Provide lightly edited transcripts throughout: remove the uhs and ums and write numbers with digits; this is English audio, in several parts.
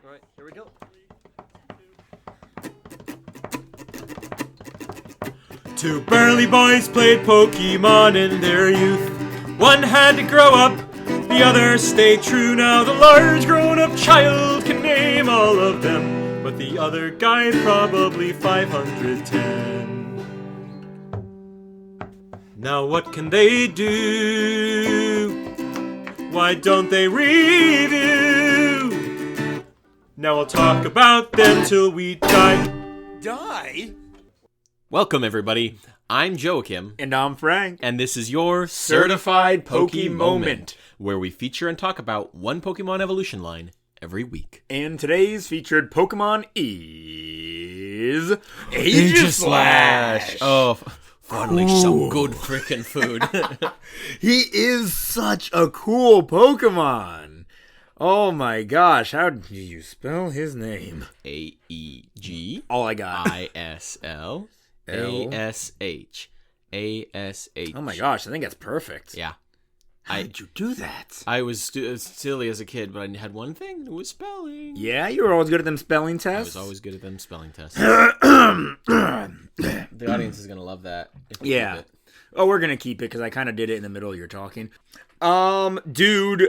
All right, here we go. Two burly boys played Pokemon in their youth. One had to grow up, the other stayed true. Now the large grown-up child can name all of them, but the other guy probably 510. Now what can they do? Why don't they review? Now I'll talk about them till we die. Die? Welcome, everybody. I'm Joachim. And I'm Frank. And this is your Certified Poke-Moment, where we feature and talk about one Pokemon evolution line every week. And today's featured Pokemon is Aegislash. Oh, finally some good freaking food. He is such a cool Pokemon. Oh my gosh, how do you spell his name? A-E-G. All I got. I-S-L. A-S-H. A-S-H. Oh my gosh, I think that's perfect. Yeah. How did you do that? I was silly as a kid, but I had one thing. It was spelling. Yeah, you were always good at them spelling tests? I was always good at them spelling tests. The audience is going to love that. Yeah. Oh, we're going to keep it because I kind of did it in the middle of your talking. Dude,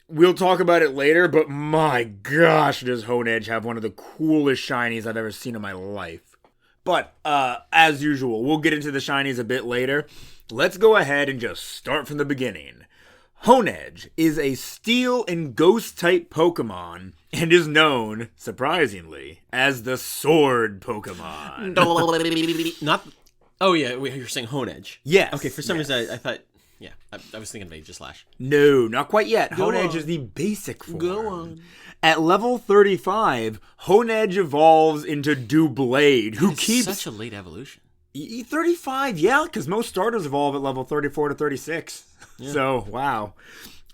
we'll talk about it later, but my gosh, does Honedge have one of the coolest shinies I've ever seen in my life. But, as usual, we'll get into the shinies a bit later. Let's go ahead and just start from the beginning. Honedge is a Steel and Ghost-type Pokemon and is known, surprisingly, as the Sword Pokemon. Not. Oh, yeah, wait, you're saying Honedge. Yes. Okay, for some reason I thought. Yeah, I was thinking of Aegislash. No, not quite yet. Go Honedge on. is the basic form. Go on. At level 35, Honedge evolves into Doublade, who keeps... such a late evolution. 35, yeah, because most starters evolve at level 34 to 36. Yeah. So, wow.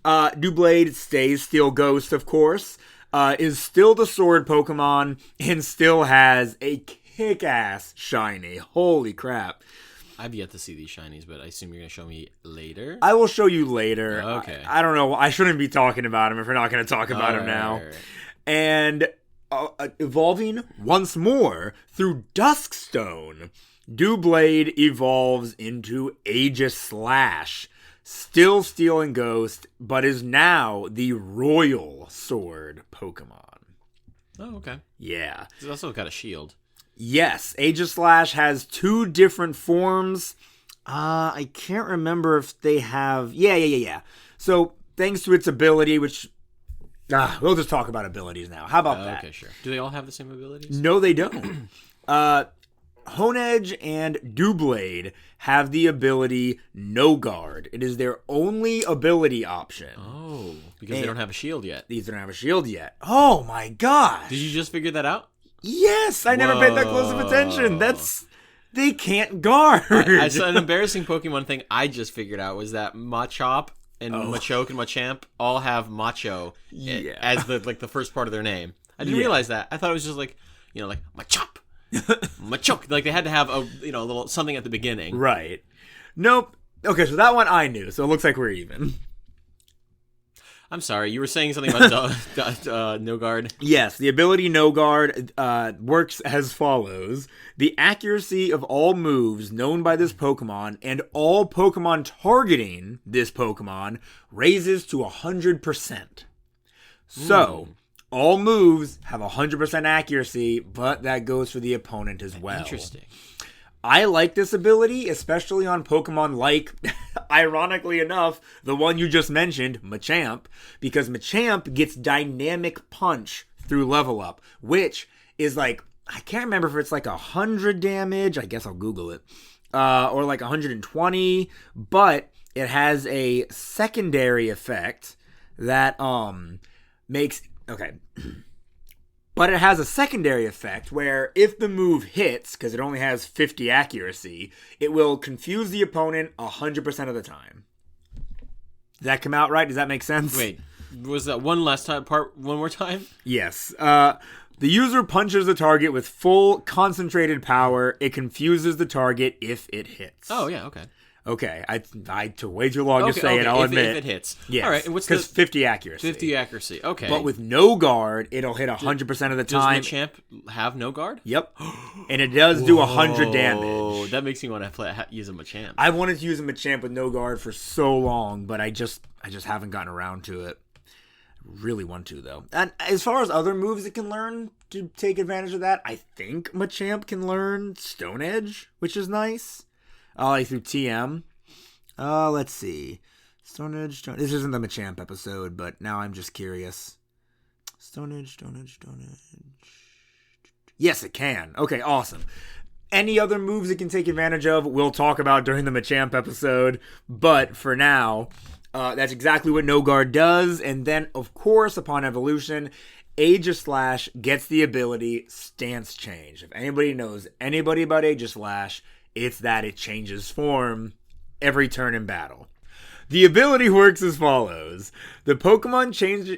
Doublade stays Steel Ghost, of course, is still the Sword Pokemon, and still has a kick-ass shiny. Holy crap. I've yet to see these shinies, but I assume you're going to show me later? I will show you later. Okay. I don't know. I shouldn't be talking about him if we're not going to talk about him now. Right. And evolving once more through Duskstone, Doublade evolves into Aegislash, still Steel and Ghost, but is now the Royal Sword Pokemon. Oh, okay. Yeah. It's also got a shield. Yes, Aegislash has two different forms. I can't remember if they have... Yeah. So, thanks to its ability, which... we'll just talk about abilities now. How about that? Okay, sure. Do they all have the same abilities? No, they don't. Honedge and Doublade have the ability No Guard. It is their only ability option. Oh, because they don't have a shield yet. These don't have a shield yet. Oh my gosh. Did you just figure that out? Yes, I never paid that close of attention. They can't guard. An embarrassing Pokemon thing I just figured out was that Machop and Machoke and Machamp all have Macho as the first part of their name. I didn't realize that. I thought it was just like Machop, Machoke. Like they had to have a little something at the beginning. Right. Nope. Okay, so that one I knew. So it looks like we're even. I'm sorry, you were saying something about No Guard? Yes, the ability No Guard works as follows. The accuracy of all moves known by this Pokemon and all Pokemon targeting this Pokemon raises to 100%. So, all moves have 100% accuracy, but that goes for the opponent as well. Interesting. I like this ability, especially on Pokemon like, ironically enough, the one you just mentioned, Machamp, because Machamp gets Dynamic Punch through level up, which is like, I can't remember if it's like 100 damage, I guess I'll Google it, or like 120, but it has a secondary effect that makes, okay... But it has a secondary effect where if the move hits, because it only has 50 accuracy, it will confuse the opponent 100% of the time. Did that come out right? Does that make sense? Wait, was that one more time? Yes. The user punches the target with full concentrated power. It confuses the target if it hits. Oh, yeah, okay. Okay, I took way too long to say it, I'll admit. If it hits. Yes. All right, and what's because 50 accuracy. 50 accuracy, okay. But with no guard, it'll hit 100% of the time. Does Machamp have no guard? Yep. And it does do 100 damage. Oh, that makes me want to use a Machamp. I wanted to use a Machamp with no guard for so long, but I just haven't gotten around to it. Really want to, though. And as far as other moves it can learn to take advantage of that, I think Machamp can learn Stone Edge, which is nice. Like through TM. Let's see. Stone Edge. This isn't the Machamp episode, but now I'm just curious. Stone Edge. Yes, it can. Okay, awesome. Any other moves it can take advantage of, we'll talk about during the Machamp episode. But for now, that's exactly what No Guard does. And then, of course, upon evolution, Aegislash gets the ability Stance Change. If anybody knows anybody about Aegislash, it's that it changes form every turn in battle. The ability works as follows. The Pokemon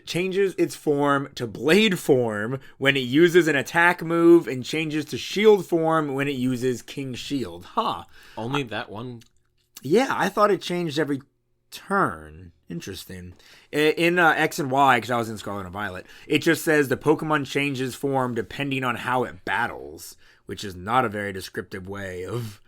changes its form to Blade form when it uses an attack move and changes to Shield form when it uses King Shield. Only that one? Yeah, I thought it changed every turn. Interesting. In X and Y, because I was in Scarlet and Violet, it just says the Pokemon changes form depending on how it battles, which is not a very descriptive way of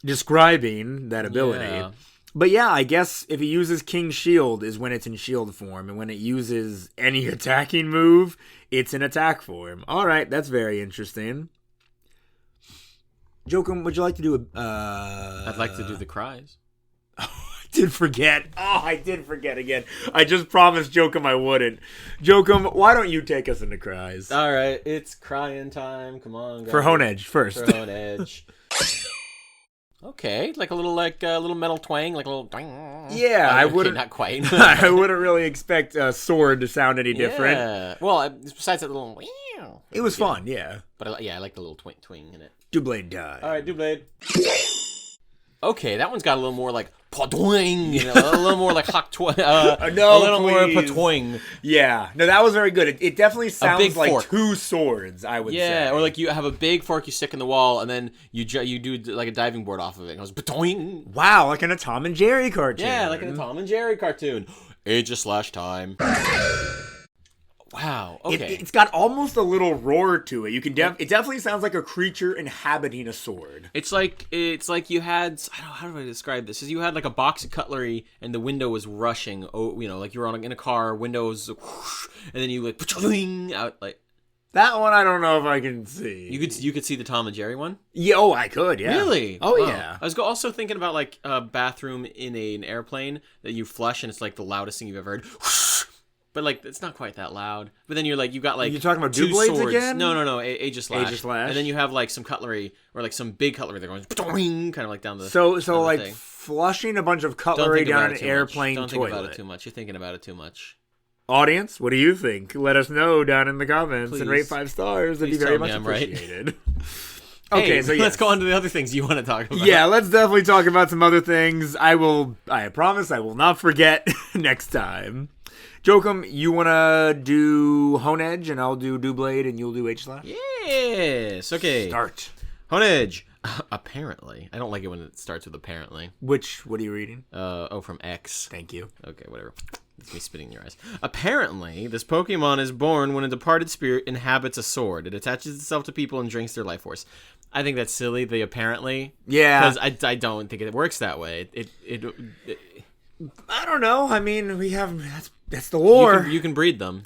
describing that ability. Yeah. But yeah, I guess if it uses King Shield is when it's in Shield form, and when it uses any attacking move, it's in attack form. All right, that's very interesting. Jokum, would you like to do I'd like to do the cries. I did forget again. I just promised Jokum I wouldn't. Jokum, why don't you take us into cries? All right, it's crying time. Come on, guys. For Honedge first. For Honedge. Okay, like a little metal twang, like a little. Yeah, I wouldn't. Not quite. I wouldn't really expect a sword to sound any different. Yeah. Well, besides that little. It was fun, yeah. But I like the little twing in it. Doublade die. All right, Doublade. Okay, that one's got a little more like patwing, a little more like hawk twang. No, a little please. more patwing. Yeah, no, that was very good. It definitely sounds like fork. two swords. I would say. Yeah, or like you have a big fork you stick in the wall, and then you do like a diving board off of it. And it goes patwing. Wow, like in a Tom and Jerry cartoon. Yeah, like in a Tom and Jerry cartoon. Aegislash time. Wow. Okay. It's got almost a little roar to it. You can it definitely sounds like a creature inhabiting a sword. It's like you had, I don't know, how do I describe this? Is you had like a box of cutlery and the window was rushing. Oh, like you were in a car, windows, whoosh, and then you like out like. That one I don't know if I can see. You could see the Tom and Jerry one. Yeah. Oh, I could. Yeah. Really? Oh, yeah. I was also thinking about like a bathroom in an airplane that you flush and it's like the loudest thing you've ever heard. Whoosh. But, like, it's not quite that loud. But then you've got, like, you're talking about two Doublades swords. again? No, Aegislash. Aegislash. And then you have, like, some cutlery, or, like, some big cutlery. They're going, kind of, like, down the So down like, the thing. flushing a bunch of cutlery down an airplane toilet. Don't think about it too much. You're thinking about it too much. Audience, what do you think? Let us know down in the comments. Please. And rate 5 stars. That'd be very much appreciated. Okay, hey, so yes. Let's go on to the other things you want to talk about. Yeah, let's definitely talk about some other things. I promise I will not forget next time. Jokum, you want to do Honedge, and I'll do Doublade, and you'll do Aegislash? Yes. Okay. Start. Honedge. Apparently. I don't like it when it starts with apparently. What are you reading? From X. Thank you. Okay, whatever. It's me spitting in your eyes. Apparently, this Pokemon is born when a departed spirit inhabits a sword. It attaches itself to people and drinks their life force. I think that's silly, the apparently. Yeah. Because I don't think it works that way. It I don't know. I mean, that's the lore. You can breed them.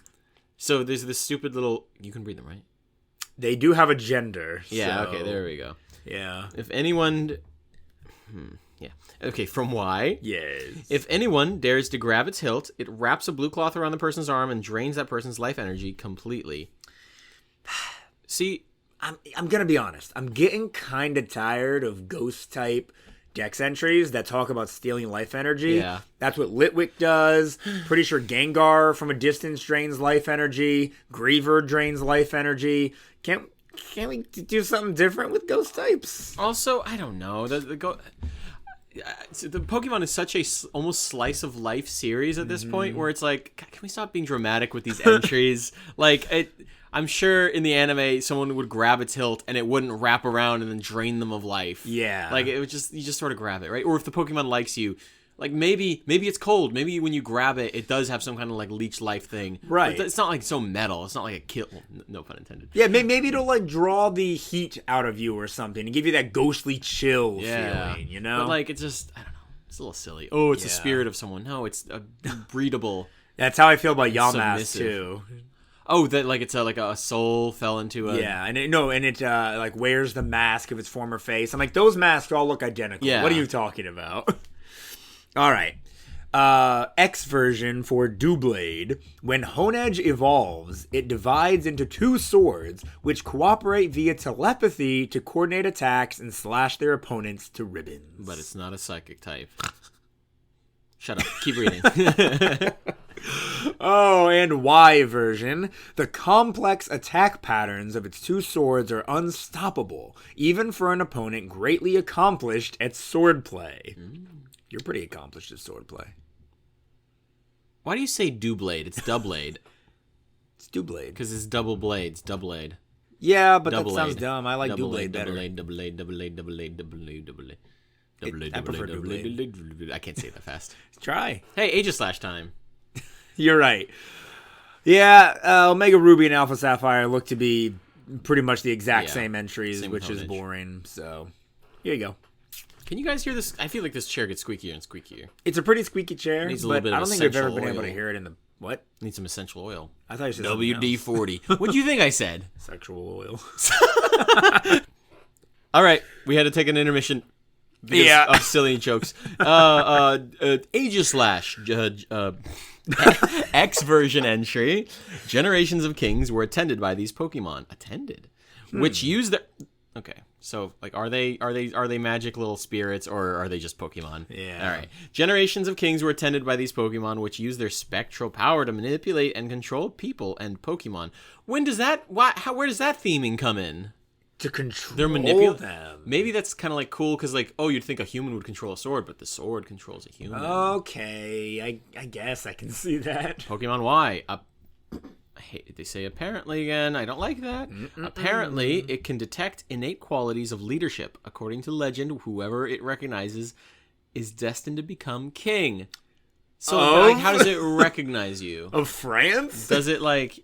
So there's this stupid little... You can breed them, right? They do have a gender. Yeah, so. okay, there we go. Yeah. If anyone... Yeah. Okay, from Y. Yes. If anyone dares to grab its hilt, it wraps a blue cloth around the person's arm and drains that person's life energy completely. See... I'm going to be honest. I'm getting kind of tired of ghost-type Dex entries that talk about stealing life energy. Yeah. That's what Litwick does. Pretty sure Gengar from a distance drains life energy. Griever drains life energy. Can't we do something different with ghost types? Also, I don't know. The Pokemon is such a almost slice of life series at this point where it's like, can we stop being dramatic with these entries? Like, I'm sure in the anime someone would grab its hilt and it wouldn't wrap around and then drain them of life. Yeah. Like it would you just sort of grab it, right? Or if the Pokemon likes you, like maybe it's cold. Maybe when you grab it, it does have some kind of like leech life thing. Right. But it's not like so metal. It's not like a kill. No pun intended. Yeah, maybe it'll like draw the heat out of you or something and give you that ghostly chill feeling, you know? But like it's just, I don't know. It's a little silly. Oh, it's a spirit of someone. No, it's a breedable. That's how I feel about Yamask too. Oh, that like it's like a soul fell into a... Yeah, and it like wears the mask of its former face. I'm like, those masks all look identical. Yeah. What are you talking about? All right. X version for Doublade. When Honedge evolves, it divides into 2 swords, which cooperate via telepathy to coordinate attacks and slash their opponents to ribbons. But it's not a psychic type. Shut up. Keep reading. Oh, and Y version. The complex attack patterns of its 2 swords are unstoppable, even for an opponent greatly accomplished at swordplay. You're pretty accomplished at swordplay. Why do you say Doublade? It's Doublade. It's Doublade. Because it's double blades. Doublade. Yeah, but Double that sounds aid. dumb. I like Doublade better. I prefer Doublade. I can't say that fast. Try. Hey, Aegislash time. You're right. Yeah, Omega Ruby and Alpha Sapphire look to be pretty much the exact same entries, which is boring. So, here you go. Can you guys hear this? I feel like this chair gets squeakier and squeakier. It's a pretty squeaky chair, Needs a little but bit I of don't think I've ever essential been able oil. to hear it in the... What? Need some essential oil. I thought you said something else. WD-40. What do you think I said? Sexual oil. All right, we had to take an intermission because of silly jokes. Aegislash, X version entry. Generations of kings were attended by these Pokemon. Which use their... Okay, so like, are they magic little spirits or are they just Pokemon? Yeah. All right. Generations of kings were attended by these Pokemon, which use their spectral power to manipulate and control people and Pokemon. When does that? Where does that theming come in? To control them. Maybe that's kind of like cool because like, oh, you'd think a human would control a sword, but the sword controls a human. Okay, I guess I can see that. Pokemon Y. They say apparently again. I don't like that. Apparently, it can detect innate qualities of leadership. According to legend, whoever it recognizes is destined to become king. So, like, how does it recognize you? Of France? Does it like,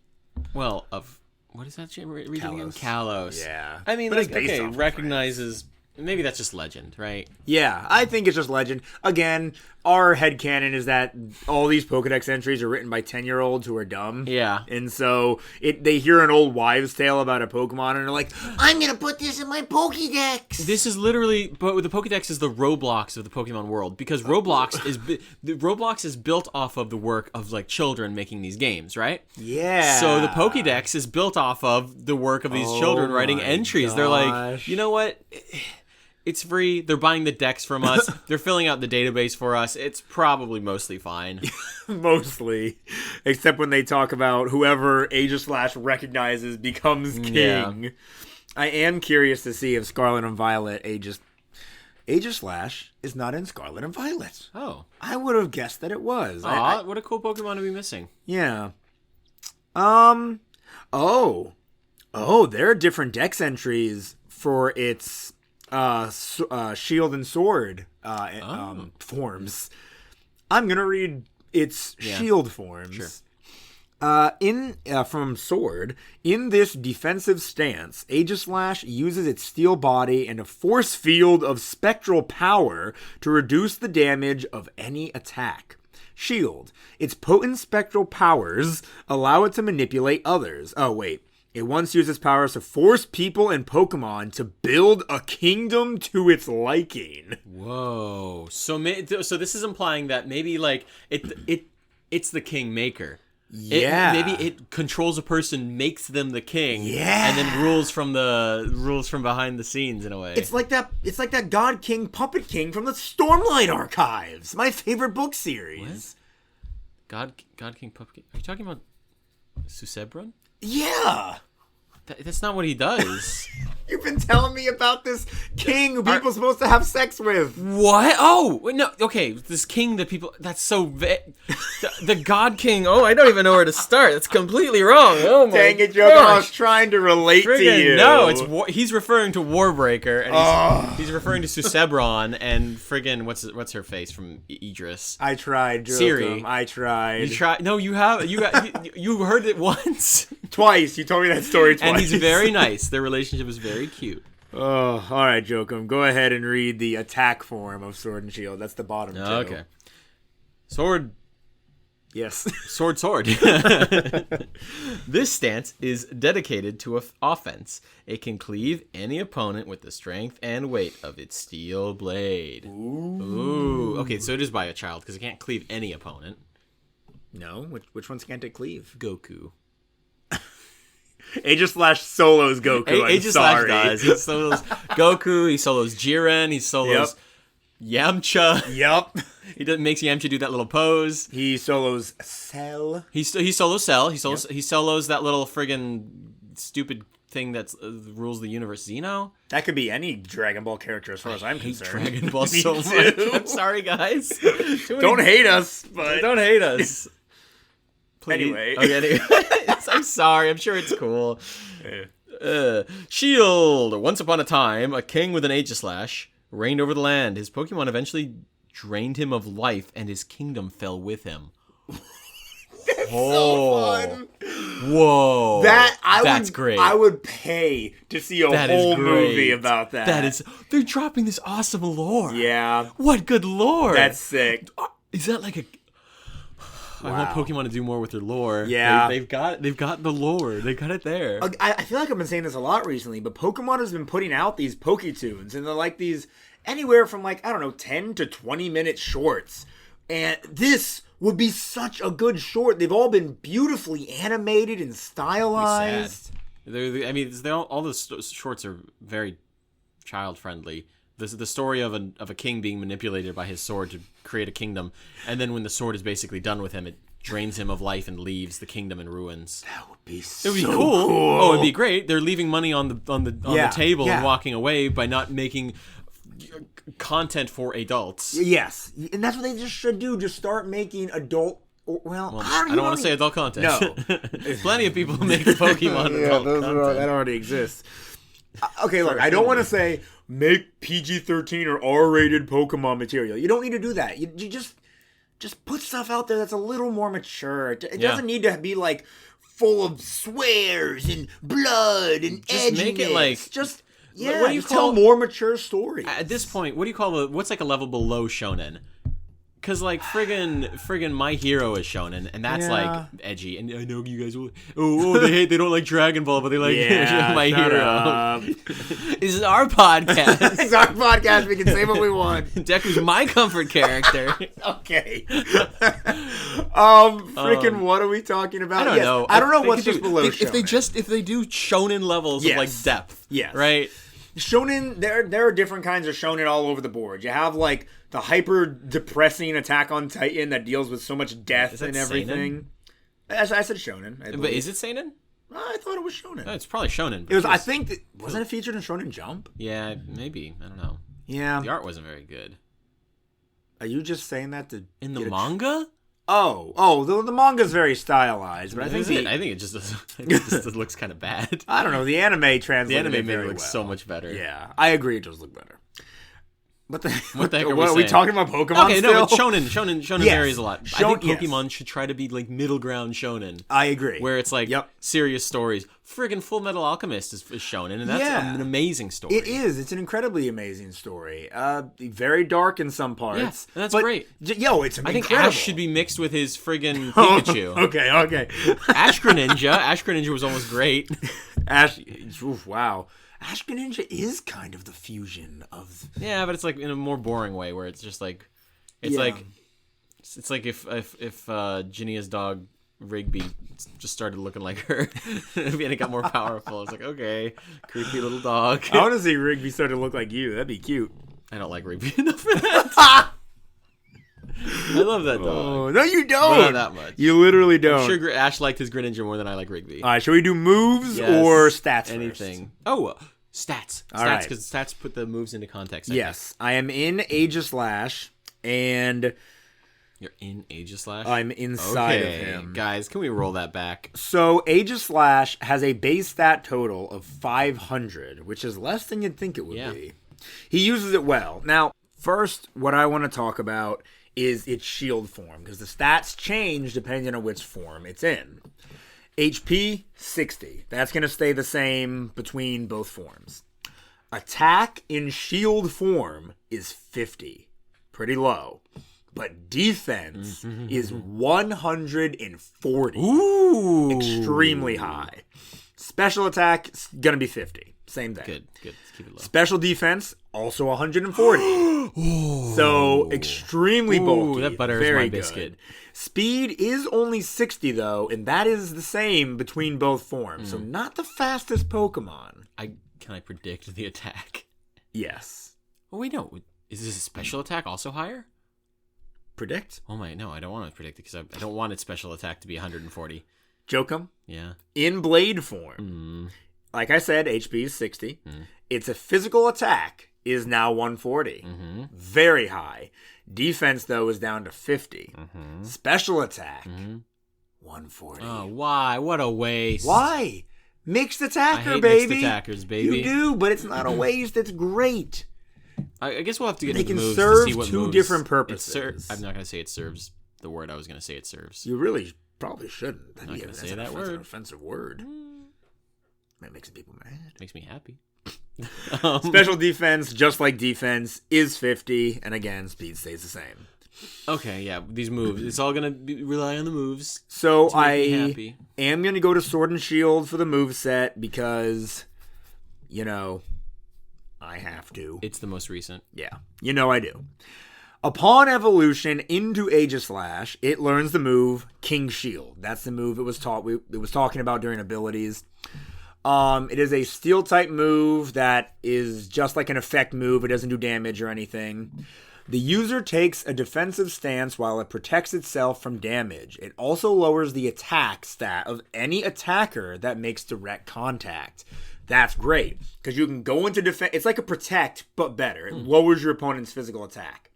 well, of what is that region again? Kalos. Yeah. I mean, But like, it's based okay, off of recognizes. Maybe that's just legend, right? Yeah, I think it's just legend. Again, our headcanon is that all these Pokedex entries are written by 10-year-olds who are dumb. Yeah. And so they hear an old wives' tale about a Pokemon and they're like, I'm going to put this in my Pokedex. This is literally, but the Pokedex is the Roblox of the Pokemon world because Roblox is built off of the work of like children making these games, right? Yeah. So the Pokedex is built off of the work of these children writing entries. Gosh. They're like, you know what? It's free. They're buying the decks from us. They're filling out the database for us. It's probably mostly fine. Mostly. Except when they talk about whoever Aegislash recognizes becomes king. Yeah. I am curious to see if Scarlet and Violet Aegislash is not in Scarlet and Violet. Oh. I would have guessed that it was. Aw, what a cool Pokemon to be missing. Yeah. Oh, there are different dex entries for its... shield and sword forms. I'm gonna read its shield forms. Sure. From sword, in this defensive stance, Aegislash uses its steel body and a force field of spectral power to reduce the damage of any attack. Shield. Its potent spectral powers allow it to manipulate others. Oh, wait. It once used its powers to force people and Pokemon to build a kingdom to its liking. Whoa! So this is implying that maybe like it's the king maker. Yeah. Maybe it controls a person, makes them the king. Yeah. And then rules from behind the scenes in a way. It's like that God King Puppet King from the Stormlight Archives. My favorite book series. What? God King Puppet King. Are you talking about Susebron? Yeah. That's not what he does. You've been telling me about this king who people are supposed to have sex with. What? Oh, wait, no. Okay, this king that people... That's so... the god king. Oh, I don't even know where to start. That's completely wrong. Oh, my Dang it, Joker. I was trying to relate to you. No, he's referring to Warbreaker, and he's referring to Susebron and friggin... What's her face from Idris? I tried, Joker. Siri. I tried. You tried? No, you have. You heard it once. Twice. You told me that story twice. And he's very nice. Their relationship is very cute. Oh, all right, Jokum. Go ahead and read the attack form of Sword and Shield. That's the bottom two. Okay. Sword. Yes. Sword. This stance is dedicated to offense. It can cleave any opponent with the strength and weight of its steel blade. Ooh. Okay, so it is by a child because it can't cleave any opponent. No? Which ones can't it cleave? Goku. Aegislash solos Goku. Aegislash does. He solos Goku. He solos Jiren. He solos Yamcha. Yep. He makes Yamcha do that little pose. He solos Cell. He solos Cell. He solos that little friggin' stupid thing that rules the universe. Xeno. That could be any Dragon Ball character, as far as I'm concerned. Dragon Ball so much. I'm sorry, guys. Don't hate us, but don't hate us. Please. Anyway. Okay, I'm sorry. I'm sure it's cool. Shield. Once upon a time, a king with an Aegislash reigned over the land. His Pokemon eventually drained him of life, and his kingdom fell with him. That's so fun. Whoa. That's great. I would pay to see a whole movie about that. They're dropping this awesome lore. Yeah. What good lore. That's sick. Is that like a... Wow. I want Pokemon to do more with their lore. Yeah. They've got the lore. They got it there. I feel like I've been saying this a lot recently, but Pokemon has been putting out these Poketunes, and they're like these anywhere from 10 to 20 minute shorts. And this would be such a good short. They've all been beautifully animated and stylized. All the shorts are very child friendly. The story of a king being manipulated by his sword to create a kingdom, and then when the sword is basically done with him, it drains him of life and leaves the kingdom in ruins. That would be It would be cool. Oh, it'd be great. They're leaving money on the table and walking away by not making content for adults. Yes, and that's what they just should do. Just start making adult. Well, I don't want to say adult content. No, plenty of people make Pokemon adult content. That already exists. Okay, look, I don't want to say make PG-13 or R-rated Pokemon material. You don't need to do that. You just put stuff out there that's a little more mature. It doesn't need to be full of swears and blood and edginess. Make it what do you tell more mature stories. At this point, what do you call what's a level below shonen? Because friggin' My Hero is shonen, and that's edgy. And I know you guys will. They don't like Dragon Ball, but they like My Hero. This is our podcast. It's our podcast. We can say what we want. Deku's my comfort character. Okay. What are we talking about? I don't know. I don't know what's just below shonen. If they do shonen levels of depth. Yes. Right. Shonen, there are different kinds of shonen all over the board. You have the hyper depressing Attack on Titan that deals with so much death and everything. I said shonen. But is it seinen? I thought it was shonen. No, it's probably shonen. It was. I think wasn't it featured in Shonen Jump? Yeah, maybe. I don't know. Yeah, the art wasn't very good. Are you just saying that in the manga? The manga's very stylized, but I think it just looks kind of bad. I don't know. The anime translates. The anime maybe looks so much better. Yeah, I agree. It does look better. What the heck are we talking about? Pokemon? Okay, still? No, but shonen varies a lot. I think Pokemon should try to be middle ground shonen. I agree. Where it's serious stories. Friggin' Full Metal Alchemist is shonen, and that's an amazing story. It is. It's an incredibly amazing story. Very dark in some parts. Yeah, and that's great. It's incredible. I think Ash should be mixed with his friggin' Pikachu. Okay. Ash Greninja was almost great. Wow. Ash Greninja is kind of the fusion of... Yeah, but it's in a more boring way where it's just it's like if Ginnia's dog Rigby just started looking like her and it got more powerful. It's okay, creepy little dog. I want to see Rigby start to look like you. That'd be cute. I don't like Rigby enough for that. I love that dog. Oh, no, you don't. Not that much. You literally don't. I'm sure Ash liked his Greninja more than I like Rigby. All right, should we do moves or stats anything? first? Oh, Stats. All right. Because stats put the moves into context. Yes. I am in Aegislash, and... You're in Aegislash? I'm inside of him. Guys, can we roll that back? So, Aegislash has a base stat total of 500, which is less than you'd think it would be. He uses it well. Now, first, what I want to talk about is its shield form, because the stats change depending on which form it's in. HP, 60. That's going to stay the same between both forms. Attack in shield form is 50. Pretty low. But defense is 140. Ooh. Extremely high. Special attack is going to be 50. Same thing. Good. Let's keep it low. Special defense, also 140. So, extremely bulky. That butter is my biscuit. Good. Speed is only 60, though, and that is the same between both forms. So, not the fastest Pokemon. Can I predict the attack? Yes. Oh, wait, no. Is this a special attack also higher? Predict? Oh my, no, I don't want to predict it because I don't want its special attack to be 140. Jokum? Yeah. In Blade form, like I said, HP is 60. Its a physical attack is now 140. Very high. Defense, though, is down to 50. Special attack, 140. Oh, why? What a waste. Why? Mixed attacker, I hate baby. mixed attackers, baby. You do, but it's not a waste. It's great. I guess we'll have to get They into the can moves serve to see what two moves different purposes. I'm not going to say it serves the word I was going to say it serves. You really probably shouldn't. I'm not going to say that That's word. an offensive word. That makes people mad. Makes me happy. Special defense, just like defense, is 50, and again, speed stays the same. Okay, yeah, these moves. It's all going to rely on the moves. So to make me happy. am going to go to Sword and Shield for the move set because, I have to. It's the most recent. Yeah, I do. Upon evolution into Aegislash, it learns the move King Shield. That's the move it was talking about during abilities. It is a steel type move that is just like an effect move. It doesn't do damage or anything. The user takes a defensive stance while it protects itself from damage. It also lowers the attack stat of any attacker that makes direct contact. That's great, because you can go into defense. It's like a protect, but better. It lowers your opponent's physical attack.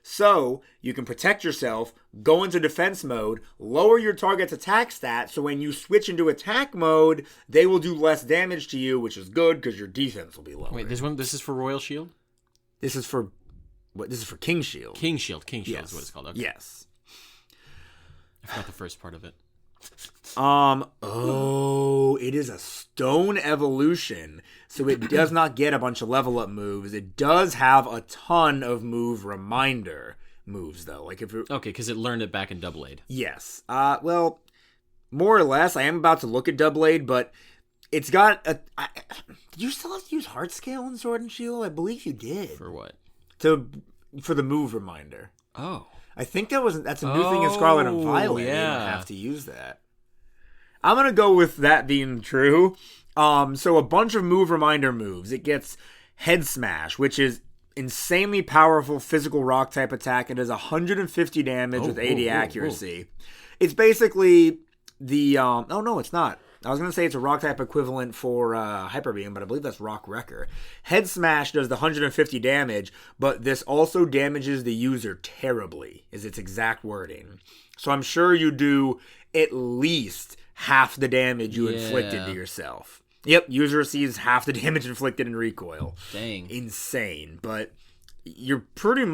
So, you can protect yourself, go into defense mode, lower your target's attack stat, so when you switch into attack mode, they will do less damage to you, which is good, because your defense will be lower. Wait, this is for Royal Shield? This is for King Shield. King Shield Yes. Is what it's called. Okay. Yes. I forgot the first part of it. It is a stone evolution, so it does not get a bunch of level up moves. It does have a ton of move reminder moves, though. Like if okay, because it learned it back in Double Aid. Yes. Well, more or less. I am about to look at Double Aid, but it's got a. Did you still have to use Heart Scale in Sword and Shield? I believe you did. For what? For the move reminder. Oh. I think that's a new thing in Scarlet and Violet. Yeah. They don't have to use that. I'm going to go with that being true. So a bunch of move reminder moves. It gets Head Smash, which is insanely powerful physical rock type attack. It does 150 damage with 80 accuracy. It's basically the... oh, no, it's not. I was going to say it's a rock type equivalent for Hyper Beam, but I believe that's Rock Wrecker. Head Smash does the 150 damage, but this also damages the user terribly, is its exact wording. So I'm sure you do at least half the damage you inflicted to yourself. Yep, user receives half the damage inflicted in recoil. Dang. Insane, but you're pretty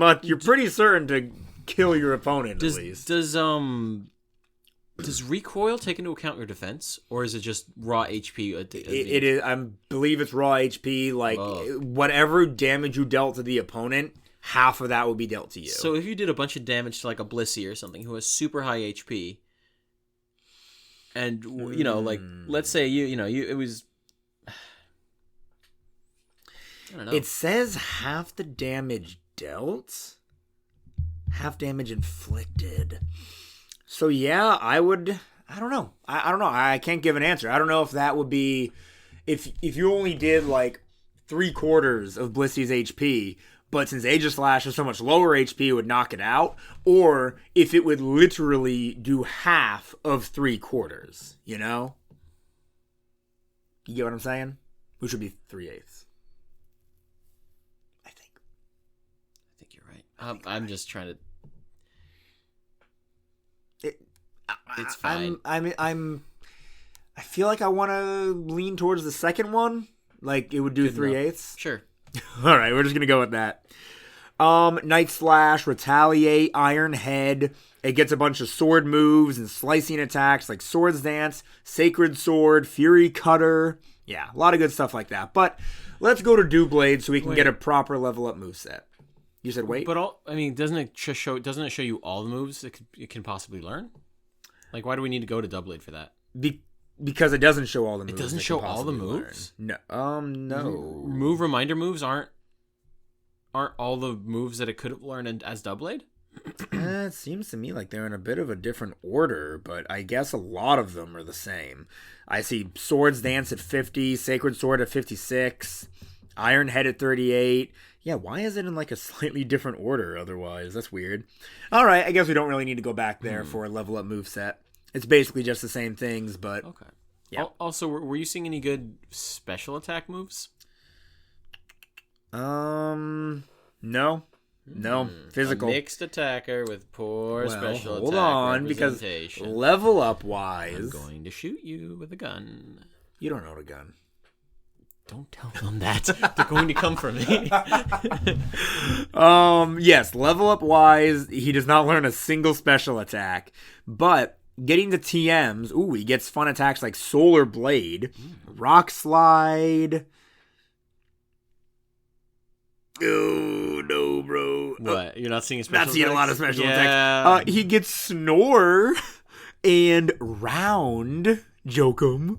certain to kill your opponent at least. Does recoil take into account your defense, or is it just raw HP? It is. I believe it's raw HP. Like whatever damage you dealt to the opponent, half of that will be dealt to you. So if you did a bunch of damage to like a Blissey or something who has super high HP, and like let's say it was. I don't know. It says half the damage dealt, half damage inflicted. So yeah, I would. I don't know. I don't know. I can't give an answer. I don't know if that would be if you only did like 3/4 of Blissey's HP, but since Aegislash is so much lower HP, it would knock it out, or if it would literally do half of 3/4. You know? You get what I'm saying? which would be 3/8. I think you're right. I'm just trying to. It's fine. I feel like I want to lean towards the second one. Like it would do 3/8. Sure. All right, we're just gonna go with that. Night Slash, Retaliate, Iron Head. It gets a bunch of sword moves and slicing attacks like Swords Dance, Sacred Sword, Fury Cutter. Yeah, a lot of good stuff like that. But let's go to Doublade so we can get a proper level up moveset. You said wait? But doesn't it show you all the moves it can possibly learn? Like, why do we need to go to Doublade for that? Because it doesn't show all the moves. It doesn't show all the moves? Learn. No. Move reminder moves aren't all the moves that it could have learned as Doublade? It seems to me like they're in a bit of a different order, but I guess a lot of them are the same. I see Swords Dance at 50, Sacred Sword at 56, Iron Head at 38. Yeah, why is it in like a slightly different order otherwise? That's weird. All right, I guess we don't really need to go back there for a level up moveset. It's basically just the same things, but... Okay. Yeah. Also, were you seeing any good special attack moves? No, physical. A mixed attacker with poor special hold attack on, because representation. level up wise, I'm going to shoot you with a gun. You don't own a gun. Don't tell them that. They're going to come for me. Yes, level up wise, he does not learn a single special attack, but getting the TMs, he gets fun attacks like Solar Blade, Rock Slide. Oh, no, bro. What? You're not seeing a special Not seeing attacks? a lot of special attacks. He gets Snore and Round. Jokum.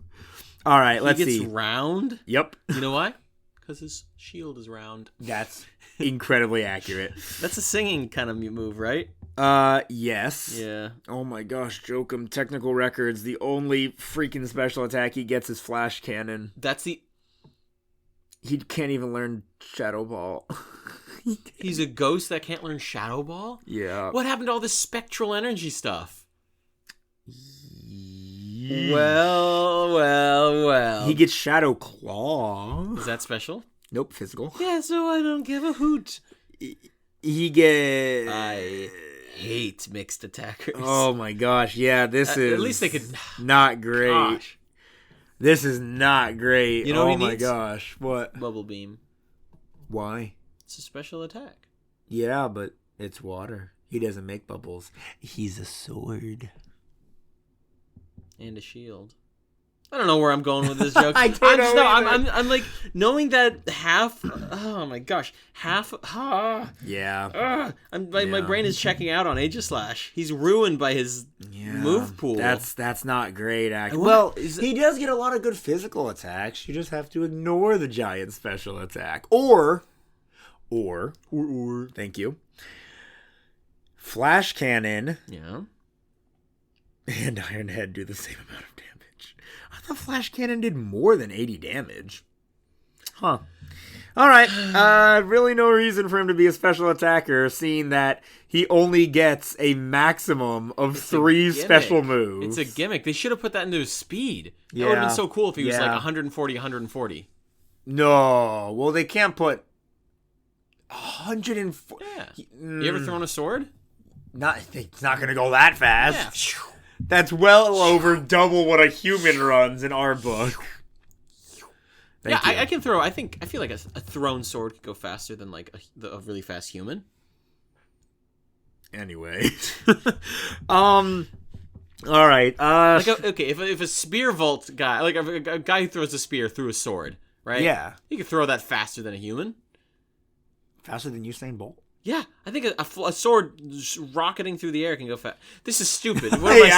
All right, let's see. He gets round? Yep. You know why? Because his shield is round. That's incredibly accurate. That's a singing kind of move, right? Yes. Yeah. Oh my gosh, Jokum. Technical records. The only freaking special attack he gets is Flash Cannon. He can't even learn Shadow Ball. He's a ghost that can't learn Shadow Ball? Yeah. What happened to all this spectral energy stuff? Well. He gets Shadow Claw. Is that special? Nope, physical. Yeah, so I don't give a hoot. He gets... I hate mixed attackers. Oh my gosh, yeah, this is... At least they could... Not great. Gosh. This is not great. You know oh my gosh, what? Bubble Beam. Why? It's a special attack. Yeah, but it's water. He doesn't make bubbles. He's a sword. And a shield. I don't know where I'm going with this joke. I don't know. I'm like knowing that half. Oh my gosh, half. Yeah. My brain is checking out on Aegislash. He's ruined by his move pool. That's not great. Actually, well, he does get a lot of good physical attacks. You just have to ignore the giant special attack, or. Thank you. Flash Cannon. Yeah. And Iron Head do the same amount of damage. I thought Flash Cannon did more than 80 damage. Huh. All right. Really no reason for him to be a special attacker, seeing that he only gets a maximum of 3 special moves. It's a gimmick. They should have put that into his speed. That would have been so cool if he was like 140. No. Well, they can't put 140. Yeah. You ever thrown a sword? It's not going to go that fast. Yeah. That's well over double what a human runs in our book. I can throw. I feel like a thrown sword could go faster than like a really fast human. Anyway, all right. If a spear vault guy, like a guy who throws a spear through a sword, right? Yeah, he could throw that faster than a human. Faster than Usain Bolt. Yeah, I think a sword rocketing through the air can go fast. This is stupid. What am I saying?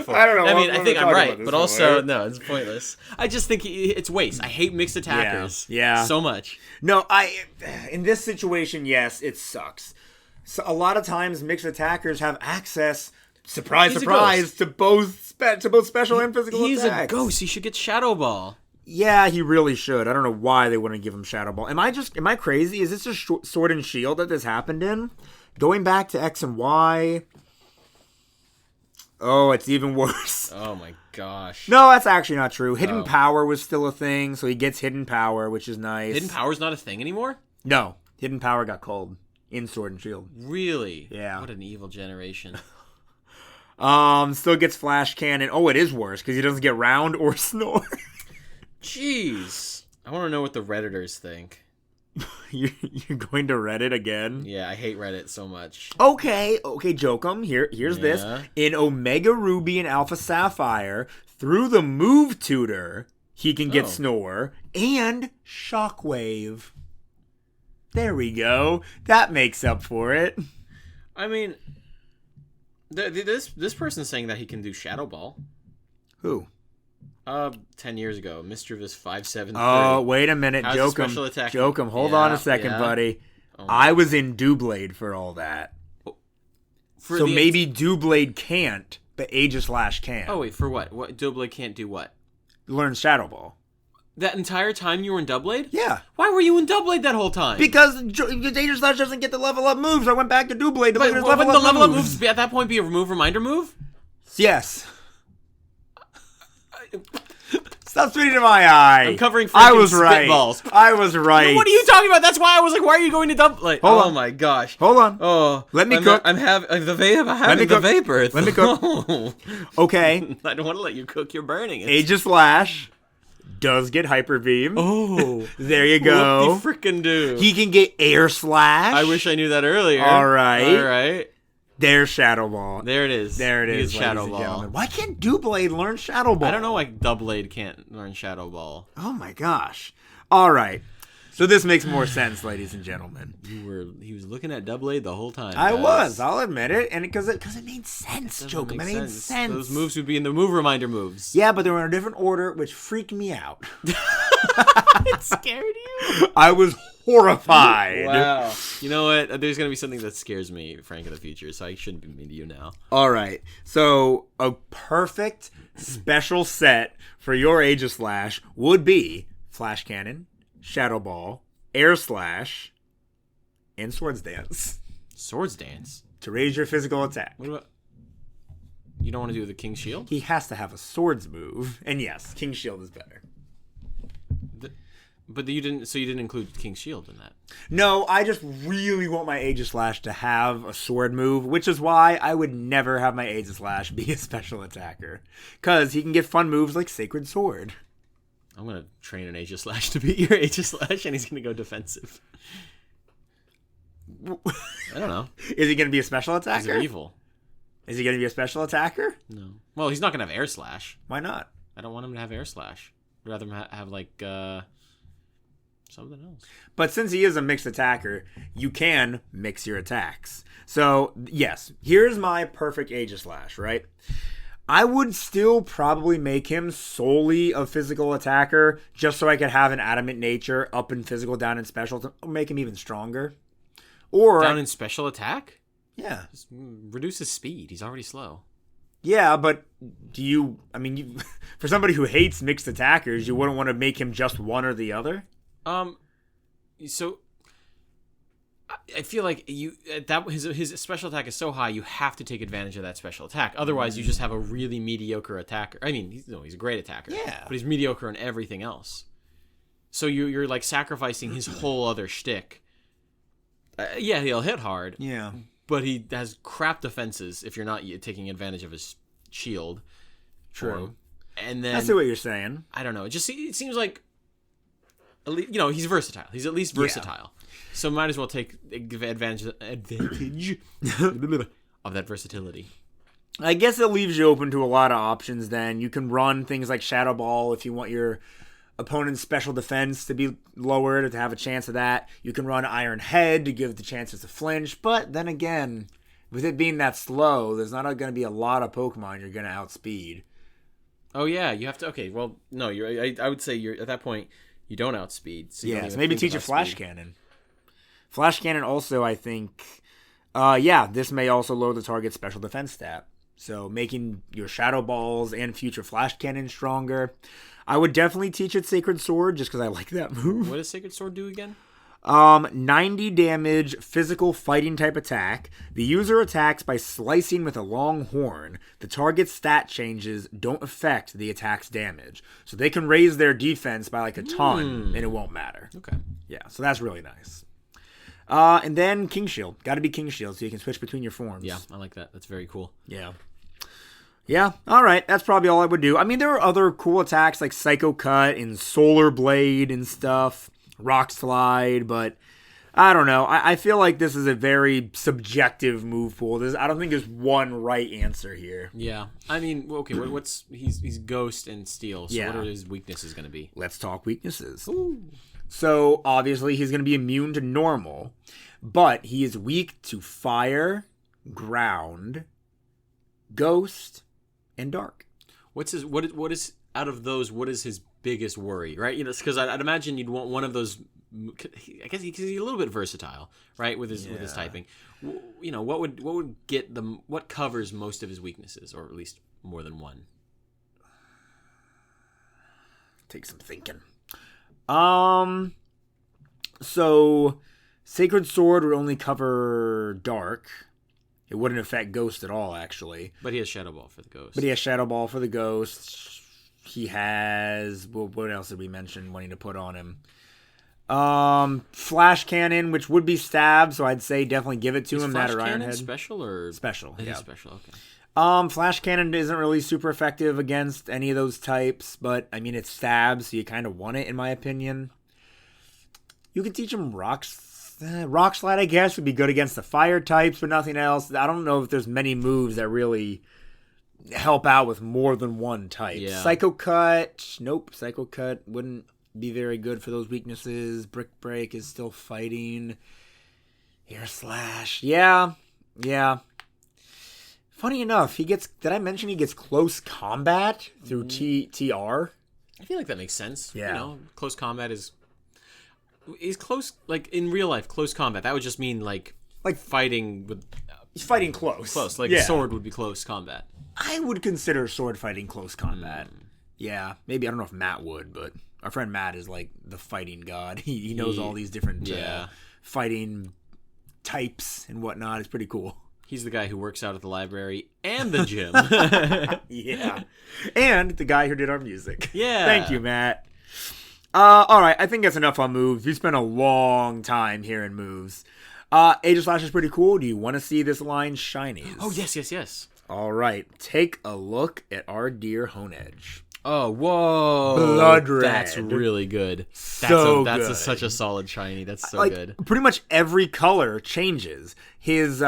I don't know. I mean, I think I'm right, but also, no, it's pointless. I just think it's waste. I hate mixed attackers so much. No, in this situation, yes, it sucks. So a lot of times, mixed attackers have access, surprise, to both special and physical attacks. He's a ghost. He should get Shadow Ball. Yeah, he really should. I don't know why they wouldn't give him Shadow Ball. Am I crazy? Is this a Sword and Shield that this happened in? Going back to X and Y. Oh, it's even worse. Oh my gosh. No, that's actually not true. Hidden power was still a thing, so he gets hidden power, which is nice. Hidden power's not a thing anymore? No, hidden power got culled in Sword and Shield. Really? Yeah. What an evil generation. Still gets flash cannon. Oh, it is worse because he doesn't get round or snore. Jeez. I want to know what the Redditors think. You're going to Reddit again? Yeah, I hate Reddit so much. Okay, Jokum. Here's this. In Omega Ruby and Alpha Sapphire, through the move tutor, he can get Snore and Shockwave. There we go. That makes up for it. I mean, this person's saying that he can do Shadow Ball. Who? 10 years ago, Mischievous 573. Oh, wait a minute, Jokum. Hold on a second, buddy. I was in Doublade for all that. So maybe Doublade can't, but Aegislash can. Oh, wait, for what? What Doublade can't do what? Learn Shadow Ball. That entire time you were in Doublade? Yeah. Why were you in Doublade that whole time? Because Aegislash doesn't get the level up moves. I went back to Doublade to learn his level up up moves. moves at that point be a remove reminder move? Yes. Stop spitting in my eye. I'm covering I was right. spitballs. I was right. What are you talking about? That's why I was like, why are you going to Doublade? Oh my gosh. Hold on. Oh, let me cook. I'm having the vapor. Let me cook. Okay. I don't want to let you cook. You're burning it. Aegislash does get Hyper Beam. Oh. There you go. What the frickin' do? He can get Air Slash. I wish I knew that earlier. All right. All right. There's Shadow Ball. There it is. There it is, Shadow Ball. Why can't Doublade learn Shadow Ball? I don't know why Doublade can't learn Shadow Ball. Oh my gosh. All right. So this makes more sense, ladies and gentlemen. He was looking at Doublade the whole time. I was. I'll admit it, and because it made sense, Joker. It made sense. Those moves would be in the move reminder moves. Yeah, but they were in a different order, which freaked me out. It scared you? I was horrified. Wow. You know what? There's going to be something that scares me, Frank, in the future, so I shouldn't be mean to you now. All right. So a perfect special set for your Aegislash would be Flash Cannon, Shadow Ball, Air Slash, and Swords Dance. Swords Dance? To raise your physical attack. What about... You don't want to do the King's Shield? He has to have a swords move. And yes, King's Shield is better. But you didn't include King's Shield in that. No, I just really want my Aegislash to have a sword move, which is why I would never have my Aegislash be a special attacker. Because he can get fun moves like Sacred Sword. I'm going to train an Aegislash to beat your Aegislash, and he's going to go defensive. I don't know. Is he going to be a special attacker? He's evil. Is he going to be a special attacker? No. Well, he's not going to have Air Slash. Why not? I don't want him to have Air Slash. I'd rather him have like... something else. But since he is a mixed attacker, you can mix your attacks. So, yes, here's my perfect Aegislash, right? I would still probably make him solely a physical attacker just so I could have an adamant nature up in physical, down in special to make him even stronger. Or down in special attack? Yeah. Just reduce his speed. He's already slow. Yeah, but for somebody who hates mixed attackers, you wouldn't want to make him just one or the other? So I feel like his special attack is so high, you have to take advantage of that special attack. Otherwise, you just have a really mediocre attacker. I mean, he's a great attacker. Yeah, but he's mediocre in everything else. So you're like sacrificing his whole other shtick. Yeah, he'll hit hard. Yeah, but he has crap defenses if you're not taking advantage of his shield. True. And then I see what you're saying. I don't know. It seems like. He's versatile. He's at least versatile. Yeah. So might as well take advantage of that versatility. I guess it leaves you open to a lot of options then. You can run things like Shadow Ball if you want your opponent's special defense to be lowered to have a chance of that. You can run Iron Head to give the chances to flinch. But then again, with it being that slow, there's not going to be a lot of Pokemon you're going to outspeed. Oh, yeah. You have to... Okay, well, no. I would say you're at that point... You don't outspeed. So yeah, so maybe teach a Flash Cannon. Flash Cannon also, I think... this may also lower the target's special defense stat. So making your Shadow Balls and future Flash Cannon stronger. I would definitely teach it Sacred Sword just because I like that move. What does Sacred Sword do again? 90 damage physical fighting type attack. The user attacks by slicing with a long horn. The target's stat changes don't affect the attack's damage. So they can raise their defense by like a ton and it won't matter. Okay. Yeah, so that's really nice. And then King Shield. Got to be King Shield so you can switch between your forms. Yeah, I like that. That's very cool. Yeah. Yeah, all right. That's probably all I would do. I mean, there are other cool attacks like Psycho Cut and Solar Blade and stuff, Rock Slide, but I don't know. I feel like this is a very subjective move pool. I don't think there's one right answer here. Yeah. I mean, okay, he's Ghost and Steel, so Yeah. what are his weaknesses going to be? Let's talk weaknesses. Ooh. So, obviously, he's going to be immune to normal, but he is weak to fire, ground, ghost, and dark. What is out of those? What is his biggest worry? Right? You know, because I'd imagine you'd want one of those. I guess he's a little bit versatile, right? With his typing. You know, what would get them? What covers most of his weaknesses, or at least more than one? Take some thinking. So Sacred Sword would only cover dark. It wouldn't affect Ghost at all, actually. But he has Shadow Ball for the Ghost. He has... Well, what else did we mention wanting to put on him? Flash Cannon, which would be stab, so I'd say definitely give it to him. Flash that or Cannon Ironhead. special or special? It Yeah, is special. Okay. Flash Cannon isn't really super effective against any of those types, but I mean it's stab, so you kind of want it, in my opinion. You could teach him Rock Slide, I guess, would be good against the fire types, but nothing else. I don't know if there's many moves that really help out with more than one type. Yeah. Psycho Cut, nope. Psycho Cut wouldn't be very good for those weaknesses. Brick Break is still fighting. Air Slash, yeah. Funny enough, did I mention he gets close combat through TR? I feel like that makes sense. Yeah. You know, close combat is close, like in real life, close combat. That would just mean like fighting with... He's fighting close. Close, like a sword would be close combat. I would consider sword fighting close combat. Yeah, maybe, I don't know if Matt would, but our friend Matt is like the fighting god. He knows all these different fighting types and whatnot. It's pretty cool. He's the guy who works out at the library and the gym. Yeah. And the guy who did our music. Yeah. Thank you, Matt. All right, I think that's enough on moves. We spent a long time here in moves. Aegislash is pretty cool. Do you want to see this line shinies? Oh, yes. All right, take a look at our dear Honedge. Oh, whoa. Blood red. That's really good. That's such a solid shiny. That's so good. Pretty much every color changes. His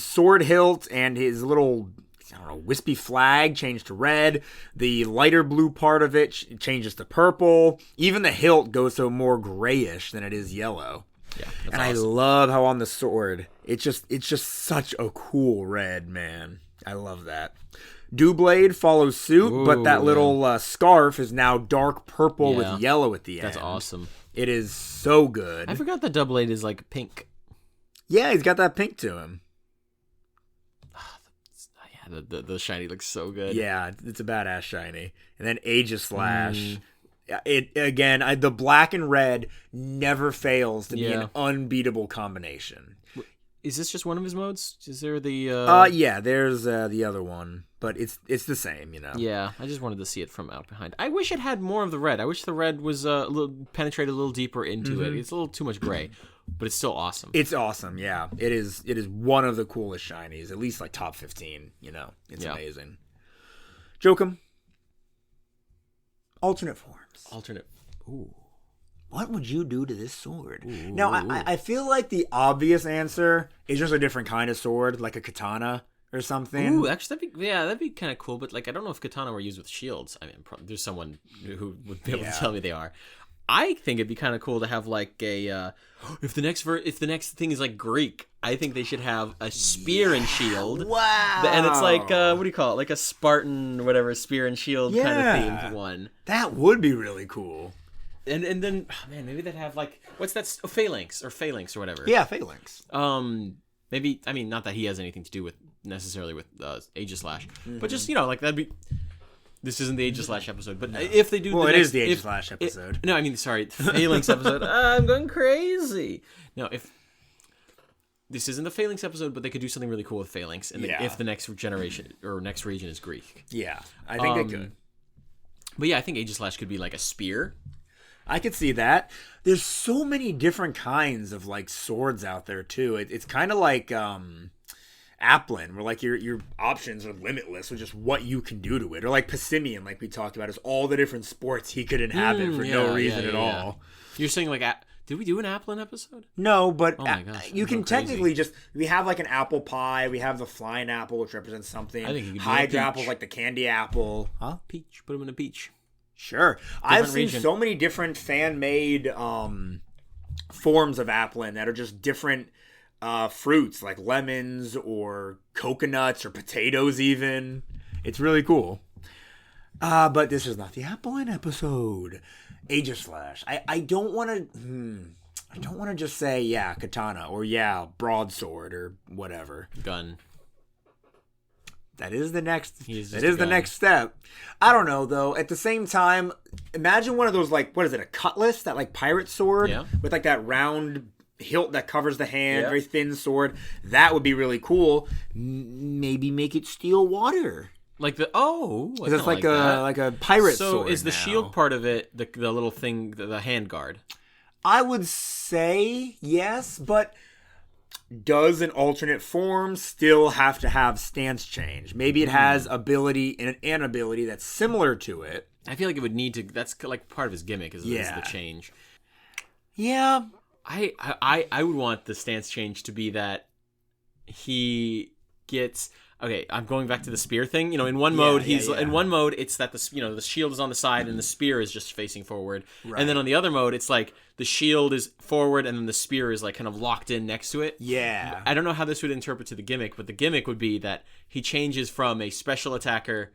sword hilt and his little, I don't know, wispy flag changed to red. The lighter blue part of it changes to purple. Even the hilt goes to more grayish than it is yellow. Yeah, and awesome. I love how on the sword, it's just such a cool red, man. I love that. Dewblade follows suit, but that little scarf is now dark purple with yellow at the end. That's awesome. It is so good. I forgot that Dewblade is like pink. Yeah, he's got that pink to him. Yeah, the shiny looks so good. Yeah, it's a badass shiny. And then Aegislash. It again, the black and red never fails to be an unbeatable combination. Is this just one of his modes? Is there the yeah, there's the other one, but it's the same, you know. Yeah, I just wanted to see it from out behind. I wish it had more of the red. I wish the red was penetrated a little deeper into it. It's a little too much gray, but it's still awesome. It's awesome, yeah. It is one of the coolest shinies, at least like top 15, you know. It's amazing. Jokum. Alternate forms. Ooh. What would you do to this sword? Ooh. Now, I feel like the obvious answer is just a different kind of sword, like a katana or something. Ooh, actually, that'd be kind of cool. But like, I don't know if katana were used with shields. I mean, there's someone who would be able to tell me they are. I think it'd be kind of cool to have like a if the next thing is like Greek, I think they should have a spear and shield. Wow! And it's like what do you call it? Like a Spartan, whatever, spear and shield kind of themed one. That would be really cool. And then maybe they'd have like what's that? Phalanx or whatever. Yeah, Phalanx. Maybe, I mean, not that he has anything to do with necessarily with Aegislash, but just, you know, like that'd be This isn't the Aegislash episode, but if they do, well, it is the Aegislash episode. No, I mean, sorry, the Phalanx episode. I'm going crazy. No, if this isn't the Phalanx episode, but they could do something really cool with Phalanx, and if the next generation or next region is Greek. Yeah, I think they could. But yeah, I think Aegislash could be like a spear. I could see that. There's so many different kinds of like swords out there too. It's kind of like Applin, where like your options are limitless with just what you can do to it, or like Passimian, like we talked about, is all the different sports he could inhabit for no reason at all. You're saying like, did we do an Applin episode? No, but oh my gosh, you can technically we have like an apple pie, we have the flying apple, which represents something. I think you could do Hydra apple, like the candy apple. Huh? Peach. Put them in a peach. Sure. I've seen so many different fan-made forms of Applin that are just different fruits, like lemons or coconuts or potatoes even. It's really cool. But this is not the Applin episode. Aegislash. I don't want to just say, katana or broadsword or whatever. Gun. That is the next. The next step. I don't know though. At the same time, imagine one of those like, what is it? A cutlass, that like pirate sword with like that round hilt that covers the hand, very thin sword. That would be really cool. Maybe make it steel water. Like the because it's like a pirate sword. So is the shield part of it the little thing, the handguard? I would say yes, but does an alternate form still have to have stance change? Maybe it has an ability that's similar to it. I feel like it would need to. That's like part of his gimmick is the change. Yeah, I would want the stance change to be that he gets. Okay, I'm going back to the spear thing. In one mode in one mode it's that the shield is on the side and the spear is just facing forward. Right. And then on the other mode it's like the shield is forward and then the spear is like kind of locked in next to it. Yeah. I don't know how this would interpret to the gimmick, but the gimmick would be that he changes from a special attacker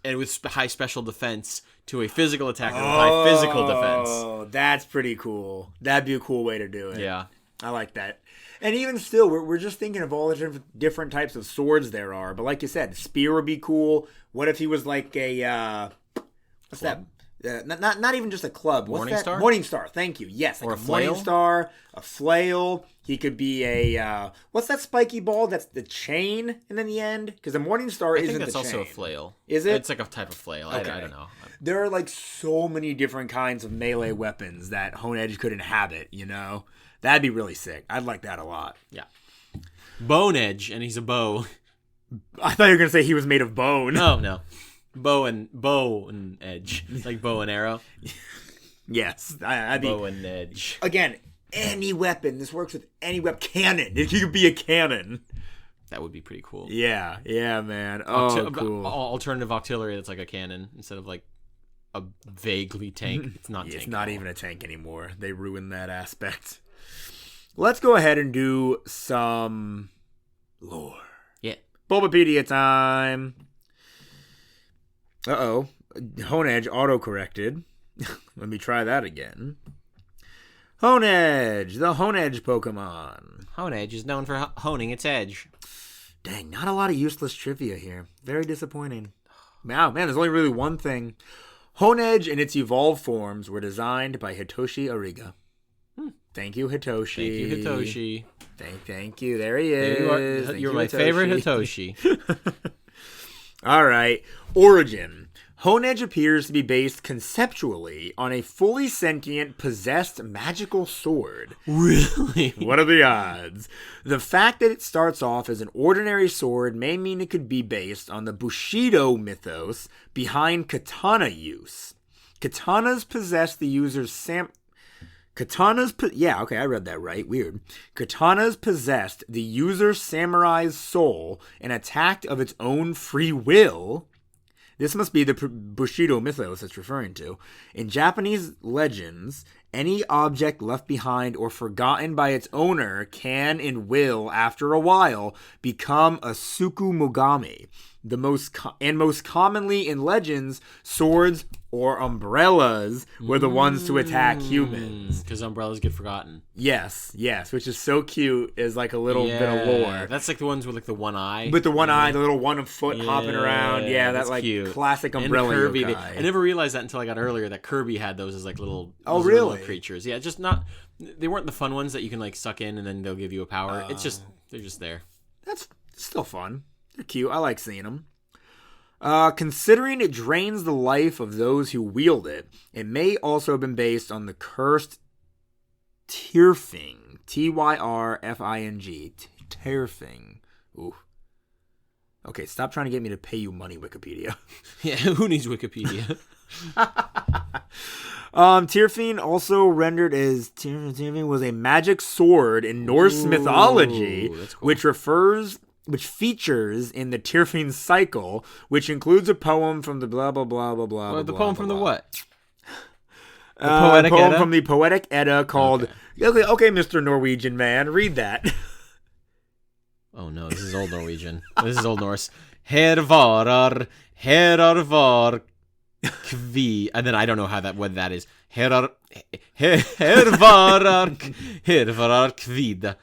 and with high special defense to a physical attacker with high physical defense. Oh, that's pretty cool. That'd be a cool way to do it. Yeah. I like that. And even still, we're just thinking of all the different types of swords there are. But like you said, spear would be cool. What if he was like a what's club? That? Not even just a club. Morning Star? Morning Star. Thank you. Yes, like or a Morning Star, a flail. He could be a what's that spiky ball? That's the chain, and then the end because the Morning Star isn't the chain. I think that's also a flail. Is it? It's like a type of flail. Okay. I don't know. There are like so many different kinds of melee weapons that Honedge could inhabit. That'd be really sick. I'd like that a lot. Yeah. Bone Edge, and he's a bow. I thought you were going to say he was made of bone. No. Bow and edge. Like bow and arrow. Yes. I'd be... Bow and edge. Again, any weapon. This works with any weapon. Cannon. It could be a cannon. That would be pretty cool. Yeah, man. Oh, cool. Alternative auxiliary that's like a cannon instead of like a vaguely tank. It's not tank. It's not even a tank anymore. They ruined that aspect. Let's go ahead and do some lore. Yeah. Bulbapedia time. Uh-oh. Honedge auto-corrected. Let me try that again. Honedge, the Honedge Pokemon. Honedge is known for honing its edge. Dang, not a lot of useless trivia here. Very disappointing. Wow, man, there's only really one thing. Honedge and its evolved forms were designed by Hitoshi Ariga. Thank you, Hitoshi. Thank you, Hitoshi. Thank you. There he is. You're my favorite Hitoshi. All right. Origin. Honedge appears to be based conceptually on a fully sentient, possessed magical sword. Really? What are the odds? The fact that it starts off as an ordinary sword may mean it could be based on the Bushido mythos behind katana use. Katanas possess the user's I read that right. Weird. Katanas possessed the user's samurai's soul and attacked of its own free will. This must be the Bushido mythos it's referring to. In Japanese legends, Any object left behind or forgotten by its owner can and will, after a while, become a Tsukumogami. The most commonly in legends, swords or umbrellas were the ones to attack humans. Because umbrellas get forgotten. Yes, which is so cute as like a little bit of lore. That's like the ones with like the one eye. With the one eye, the little one foot hopping around. Yeah, that like cute. Classic umbrella Kirby. yokai. I never realized that until I got earlier that Kirby had those as like little really? Little creatures. Yeah, just not. They weren't the fun ones that you can like suck in and then they'll give you a power. It's just they're just there. That's still fun. They're cute. I like seeing them. Considering it drains the life of those who wield it, it may also have been based on the cursed Tyrfing. Tyrfing. Tyrfing. Ooh. Okay, stop trying to get me to pay you money, Wikipedia. Yeah, who needs Wikipedia? Tyrfing, also rendered as Tyrfing, was a magic sword in Norse mythology, cool. which features in the Tyrfing cycle, which includes a poem from the blah blah blah blah blah. Well, the blah, poem blah, from blah. the what? The poetic poem Edda? From the Poetic Edda called. Okay, Mr. Norwegian man, read that. Oh no, this is old Norwegian. This is Old Norse. Hervarar kvi, and then I don't know what that is. Hervarar kvid.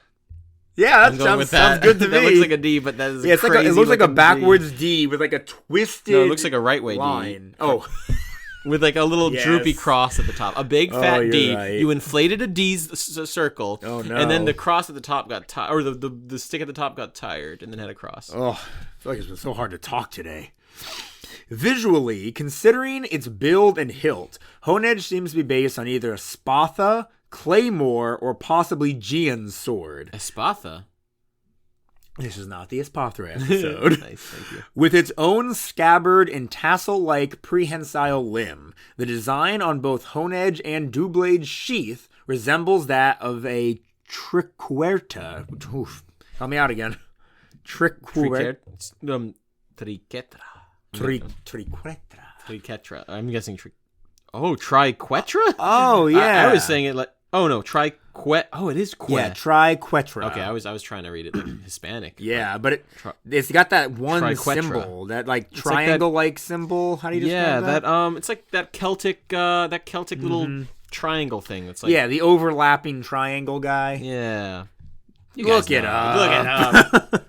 Yeah, that sounds good to me. That looks like a D, but that is crazy. It looks like a backwards D with like a twisted. No, it looks like a right way line. D. Oh. With like a little droopy cross at the top. A big fat D. Right. You inflated a D's circle. Oh, no. And then the cross at the top got tired. Or the stick at the top got tired and then had a cross. Oh, I feel like it's been so hard to talk today. Visually, considering its build and hilt, Honedge seems to be based on either a Spatha, Claymore, or possibly Gian's sword. Espatha? This is not the Espathra episode. Nice, thank you. With its own scabbard and tassel-like prehensile limb, the design on both Honedge and Doublade's sheath resembles that of a triquetra. Oof. Help me out again. Triquetra. Triquetra. I'm guessing triquetra? Oh, yeah. I was saying it like... Oh, no, Oh, it is que. Yeah, triquetra. Okay, I was trying to read it like Hispanic. Yeah, but it's got that one symbol, that like triangle-like symbol. How do you describe that? Yeah, it's like that Celtic little triangle thing. That's like the overlapping triangle guy. Yeah, look it up.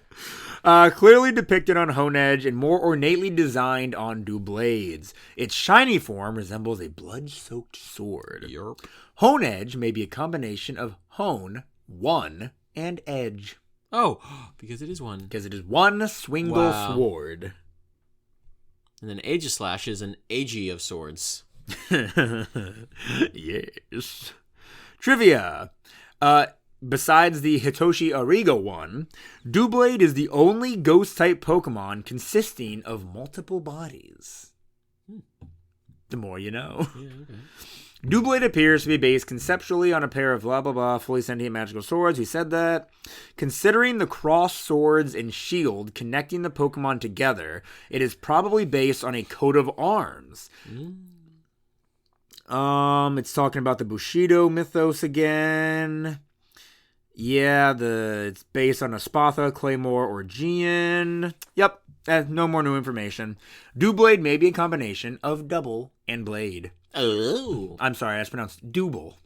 Clearly depicted on Honedge and more ornately designed on Doublades. Its shiny form resembles a blood-soaked sword. Yerp. Honedge may be a combination of hone, one, and edge. Oh, because it is one. Because it is one swingle sword. And then Aegislash is an Agi of swords. Yes. Trivia. Besides the Hitoshi Ariga one, Doublade is the only ghost-type Pokemon consisting of multiple bodies. The more you know. Yeah, okay. Doublade appears to be based conceptually on a pair of blah blah blah fully sentient magical swords. We said that. Considering the cross swords and shield connecting the Pokemon together, it is probably based on a coat of arms. It's talking about the Bushido mythos again. Yeah, it's based on a Spatha, Claymore, or Gian. Yep, no more new information. Doublade may be a combination of double and blade. Oh. I'm sorry, that's pronounced double.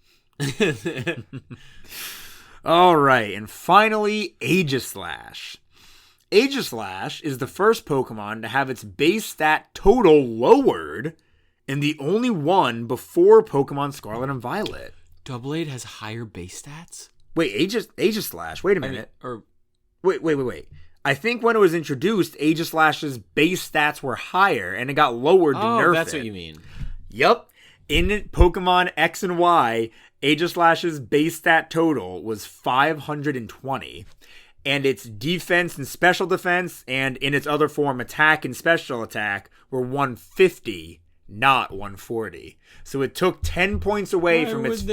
All right, and finally, Aegislash. Aegislash is the first Pokemon to have its base stat total lowered, and the only one before Pokemon Scarlet and Violet. Doublade has higher base stats? Wait, Aegislash, wait a minute. Wait. I think when it was introduced, Aegislash's base stats were higher, and it got lowered to nerf it. Oh, that's what you mean. Yep. In Pokemon X and Y, Aegislash's base stat total was 520, and its defense and special defense, and in its other form, attack and special attack, were 150, not 140. So it took 10 points away from those.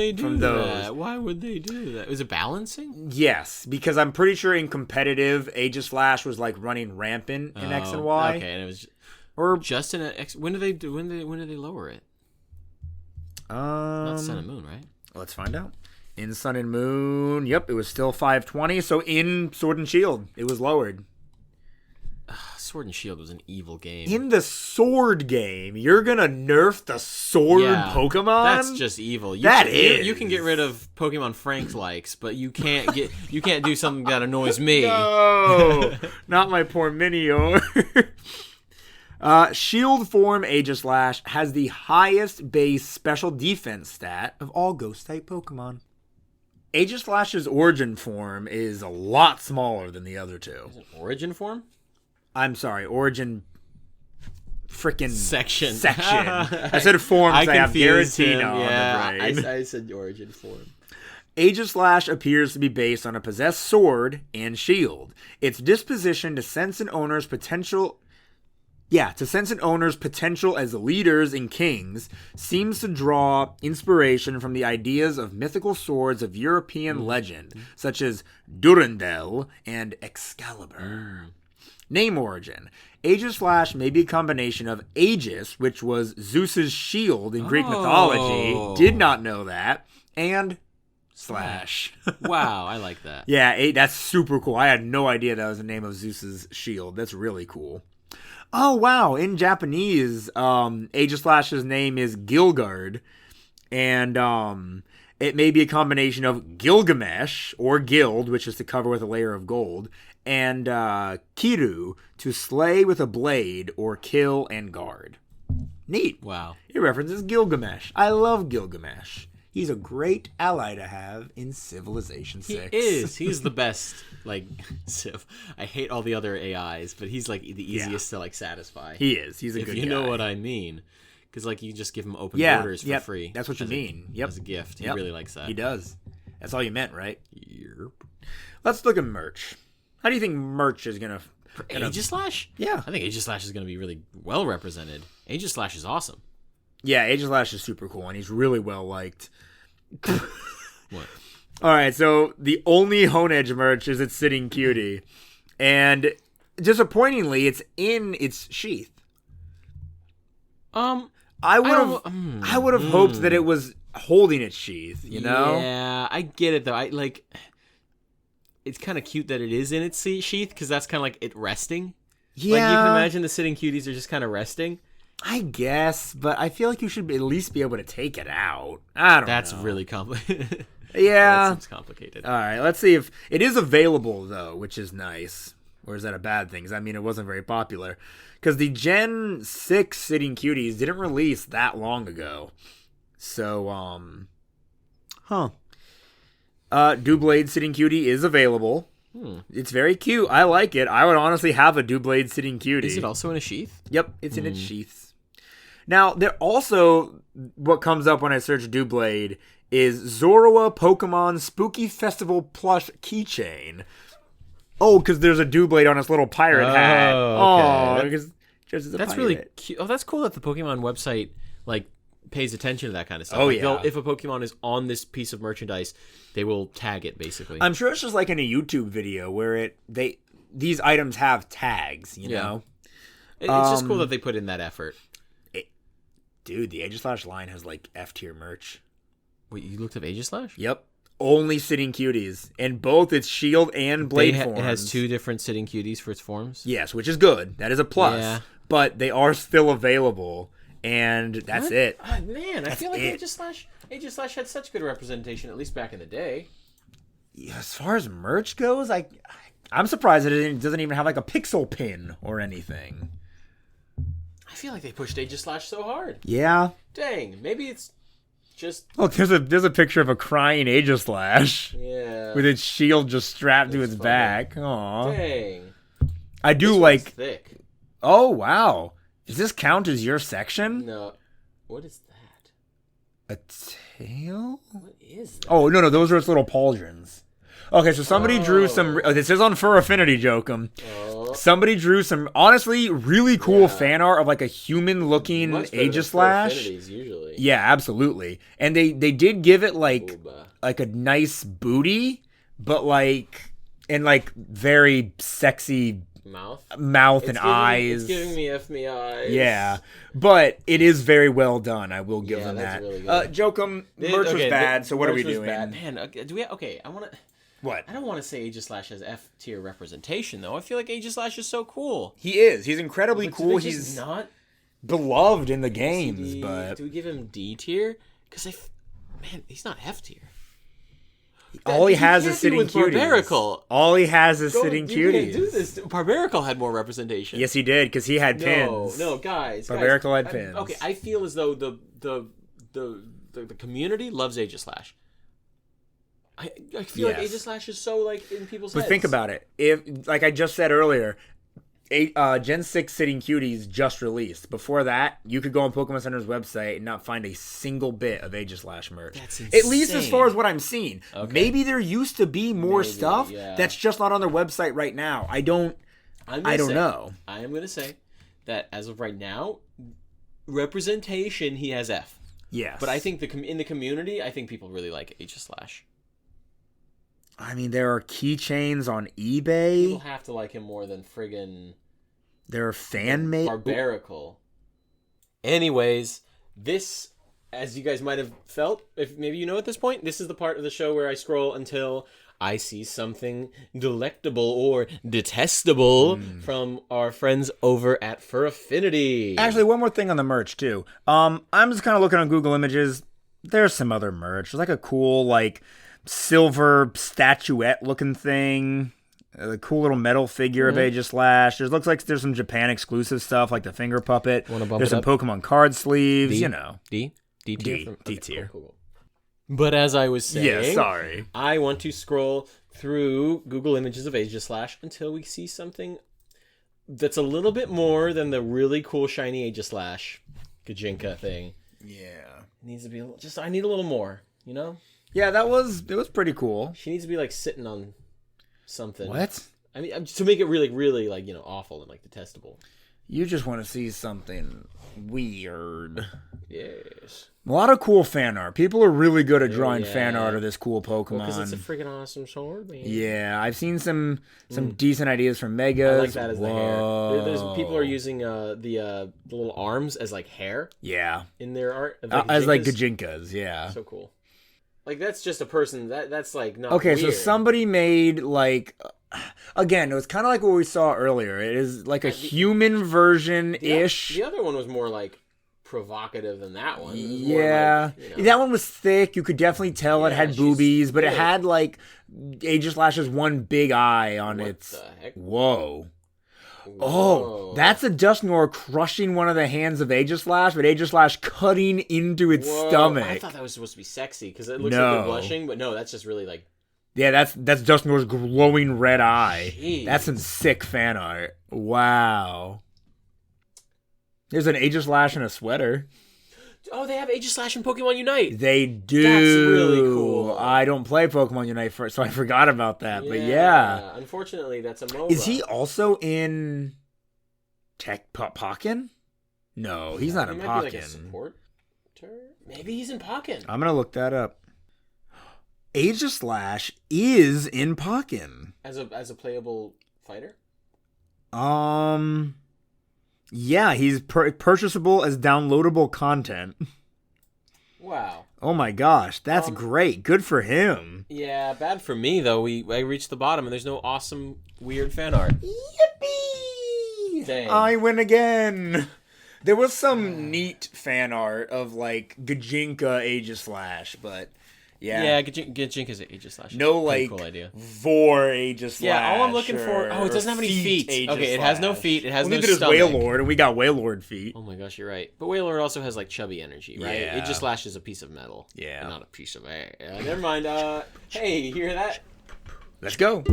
Why would they do that? Was it balancing? Yes, because I'm pretty sure in competitive, Aegislash was like running rampant in X and Y. Okay, and it was just in X. When do they lower it? Not Sun and Moon, right? Let's find out. In Sun and Moon, yep, it was still 520. So in Sword and Shield, it was lowered. Sword and Shield was an evil game. In the Sword game, you're gonna nerf the Sword Pokemon? That's just evil. You can get rid of Pokemon Frank likes, but you can't do something that annoys me. No, not my poor Minior. Shield form Aegislash has the highest base special defense stat of all Ghost-type Pokemon. Aegislash's origin form is a lot smaller than the other two. Is it origin form? I'm sorry, origin frickin' section. I said form because I have Giratina on the brain. I said origin form. Aegislash appears to be based on a possessed sword and shield. Its disposition to sense an owner's potential as leaders and kings seems to draw inspiration from the ideas of mythical swords of European legend, such as Durandal and Excalibur. Name origin. Aegislash may be a combination of Aegis, which was Zeus's shield in Greek mythology. Did not know that. And Slash. Wow, I like that. Yeah, that's super cool. I had no idea that was the name of Zeus's shield. That's really cool. Oh, wow. In Japanese, Aegislash's name is Gilgard. And it may be a combination of Gilgamesh, or Gild, which is to cover with a layer of gold, and Kiru, to slay with a blade or kill and guard. Neat. Wow. It references Gilgamesh. I love Gilgamesh. He's a great ally to have in Civilization 6. He is. He's the best. Like, Civ. I hate all the other AIs, but he's like the easiest to like satisfy. He is. He's a good guy. If you know what I mean. Because like you just give him open borders for free. That's what you mean. As a gift. He really likes that. He does. That's all you meant, right? Yep. Let's look at merch. How do you think merch is going to... Aegislash? Yeah. I think Aegislash is going to be really well represented. Aegislash is awesome. Yeah, Aegislash is super cool, and he's really well liked. What? All right, so the only Honedge merch is its Sitting Cutie. And disappointingly, it's in its sheath. I would have hoped that it was holding its sheath, you know? Yeah, I get it, though. It's kind of cute that it is in its sheath, because that's kind of like it resting. Yeah. Like, you can imagine the Sitting Cuties are just kind of resting. I guess, but I feel like you should at least be able to take it out. I don't know. That's really complicated. Yeah. That seems complicated. All right, let's see if... It is available, though, which is nice. Or is that a bad thing? Because, I mean, it wasn't very popular. Because the Gen 6 Sitting Cuties didn't release that long ago. So, Doublade Sitting Cutie is available. It's very cute. I like it. I would honestly have a Doublade Sitting Cutie. Is it also in a sheath? Yep, it's in its sheaths. Now, there also, what comes up when I search Doublade is Zorua Pokemon Spooky Festival Plush Keychain. Oh, because there's a Doublade on its little pirate hat. Okay. Because just that's really cute. Oh, that's cool that the Pokemon website like pays attention to that kind of stuff. Oh, like, yeah. If a Pokemon is on this piece of merchandise, they will tag it, basically. I'm sure it's just like in a YouTube video where these items have tags, you know? It's just cool that they put in that effort. Dude, the Aegislash line has like F-tier merch. Wait, you looked up Aegislash? Yep. Only Sitting Cuties. And both its shield and blade forms. It has two different Sitting Cuties for its forms? Yes, which is good. That is a plus. Yeah. But they are still available. And that's it. Oh, man, I feel like Aegislash had such good representation, at least back in the day. Yeah, as far as merch goes, I'm surprised that it doesn't even have like a pixel pin or anything. I feel like they pushed Aegislash so hard. Yeah. Dang, maybe it's just... Oh, there's a picture of a crying Aegislash. Yeah. With its shield just strapped to its back. Aw. Dang. I do this like... one's thick. Oh, wow. Does this count as your section? No. What is that? A tail? What is that? Oh, no, those are its little pauldrons. Okay, so somebody drew some... Oh, this is on Fur Affinity, Jokum. Oh. Somebody drew some, honestly, really cool fan art of like a human-looking Aegislash. Usually. Yeah, absolutely. And they did give it like a nice booty, but like... And like very sexy mouth and eyes. It's giving me F me eyes. Yeah, but it is very well done. I will give them that. Really good. Jokum, merch was bad. So what are we doing? Bad. Man, do we? Okay, I want to. What? I don't want to say Aegislash has F tier representation though. I feel like Aegislash is so cool. He is. He's incredibly cool. He's not beloved in the games. But do we give him D tier? Because man, he's not F tier. All he has is sitting cuties. Barbarical. All he has is sitting cuties. You can't do this. Barbarical had more representation. Yes, he did, because he had pins. No, guys. Barbarical had pins. Okay, I feel as though the community loves Aegislash. I feel like Aegislash is so like in people's heads. But think about it. If, like I just said earlier, Gen 6 Sitting Cuties just released. Before that, you could go on Pokemon Center's website and not find a single bit of Aegislash merch. That's insane. At least as far as what I'm seeing. Okay. Maybe there used to be more stuff that's just not on their website right now. I don't know. I am going to say that as of right now, representation, he has F. Yes. But I think in the community, I think people really like Aegislash. I mean, there are keychains on eBay. People have to like him more than friggin'... There are fan-made... Barbarical. Anyways, this, as you guys might have felt, if maybe you know at this point, this is the part of the show where I scroll until I see something delectable or detestable from our friends over at Fur Affinity. Actually, one more thing on the merch, too. I'm just kind of looking on Google Images. There's some other merch. There's like a cool, like... silver statuette looking thing, a cool little metal figure of Aegislash. It looks like there's some Japan exclusive stuff like the finger puppet. There's some Pokemon card sleeves, D tier. D tier. Cool. But as I was saying, I want to scroll through Google Images of Aegislash until we see something that's a little bit more than the really cool shiny Aegislash Gajinka thing. Yeah. It needs to be I need a little more, you know? Yeah, it was pretty cool. She needs to be like sitting on something. What? I mean, to make it really, really like, awful and like detestable. You just want to see something weird. Yes. A lot of cool fan art. People are really good at drawing fan art of this cool Pokemon. Because it's a freaking awesome sword, man. Yeah, I've seen some decent ideas from Megas. I like that as the hair. There's people are using the little arms as like hair. Yeah. In their art. As like Gajinkas, yeah. So cool. Like, that's just a person, that's, like, not okay, weird. So somebody made, like... Again, it was kind of like what we saw earlier. It is, like, a human version-ish. The other one was more, like, provocative than that one. Yeah. Like, that one was thick. You could definitely tell it had boobies, but it had, like, Aegislash's one big eye on its... What the heck? Whoa. Oh, that's a Dusknoir crushing one of the hands of Aegislash, but Aegislash cutting into its stomach. I thought that was supposed to be sexy, because it looks like they're blushing, but no, that's just really like... Yeah, that's Dusknoir's glowing red eye. Jeez. That's some sick fan art. Wow. There's an Aegislash in a sweater. Oh, they have Aegislash in Pokemon Unite. They do. That's really cool. I don't play Pokemon Unite so I forgot about that. But yeah. Unfortunately, that's a MOBA. Is he also in Pokken? No, he's not in Pokken. Might be like a supporter? Maybe he's in Pokken. I'm going to look that up. Aegislash is in Pokken. As a playable fighter? Yeah, he's purchasable as downloadable content. Wow. Oh my gosh, that's great. Good for him. Yeah, bad for me though. I reached the bottom and there's no awesome weird fan art. Yippee! Dang. I win again. There was some neat fan art of like Gajinka Aegislash, but yeah, Gajinka is Aegislash. No, like cool idea. Vor Aegislash. Yeah, all I'm looking for. Oh, it doesn't have any feet. Okay, it has no feet. It has no stomach. Neither does Wailord, and we got Wailord feet. Oh my gosh, you're right. But Wailord also has like chubby energy, right? Yeah. Aegislash is a piece of metal. Yeah, and not a piece of air. Never mind. Hey, you hear that? Let's go.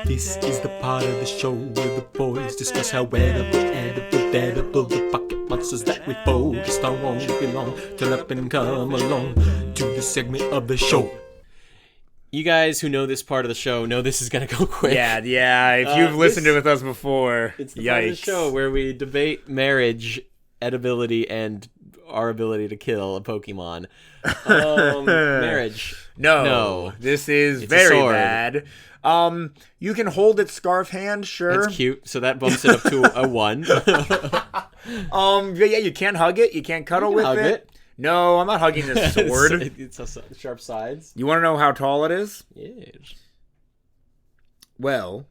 This is the part of the show where the boys discuss how edible the pocket monsters that we focused on won't belong. Turn up and come along to the segment of the show. You guys who know this part of the show know this is going to go quick. Yeah. If you've listened to it with us before, it's the part of the show where we debate marriage, edibility, and our ability to kill a Pokemon. Marriage. No. This is It's a very sword. bad. You can hold its scarf hand, sure. That's cute. So that bumps it up to a 1. Yeah, you can't hug it. You can't cuddle with hug it. it. No, I'm not hugging this sword. It's a sharp sides. You want to know how tall it is? Yes. Well,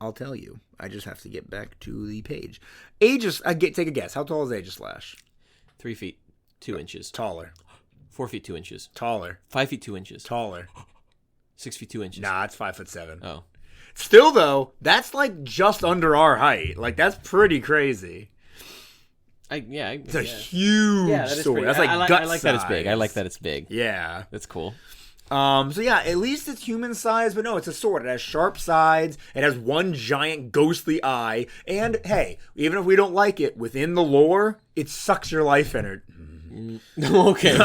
I'll tell you. I just have to get back to the page. Take a guess. How tall is Aegislash? 3 feet 2 inches. Taller. 4 feet 2 inches. Taller. 5 feet 2 inches. Taller. 6 feet 2 inches. Nah, it's 5'7". Oh. Still though, that's like just under our height. Like that's pretty crazy. It's a huge sword. That's like gut I like that it's big. I like that it's big. Yeah. That's cool. So yeah, at least it's human size, but no, it's a sword. It has sharp sides, it has one giant ghostly eye, and hey, even if we don't like it, within the lore, it sucks your life energy. Okay.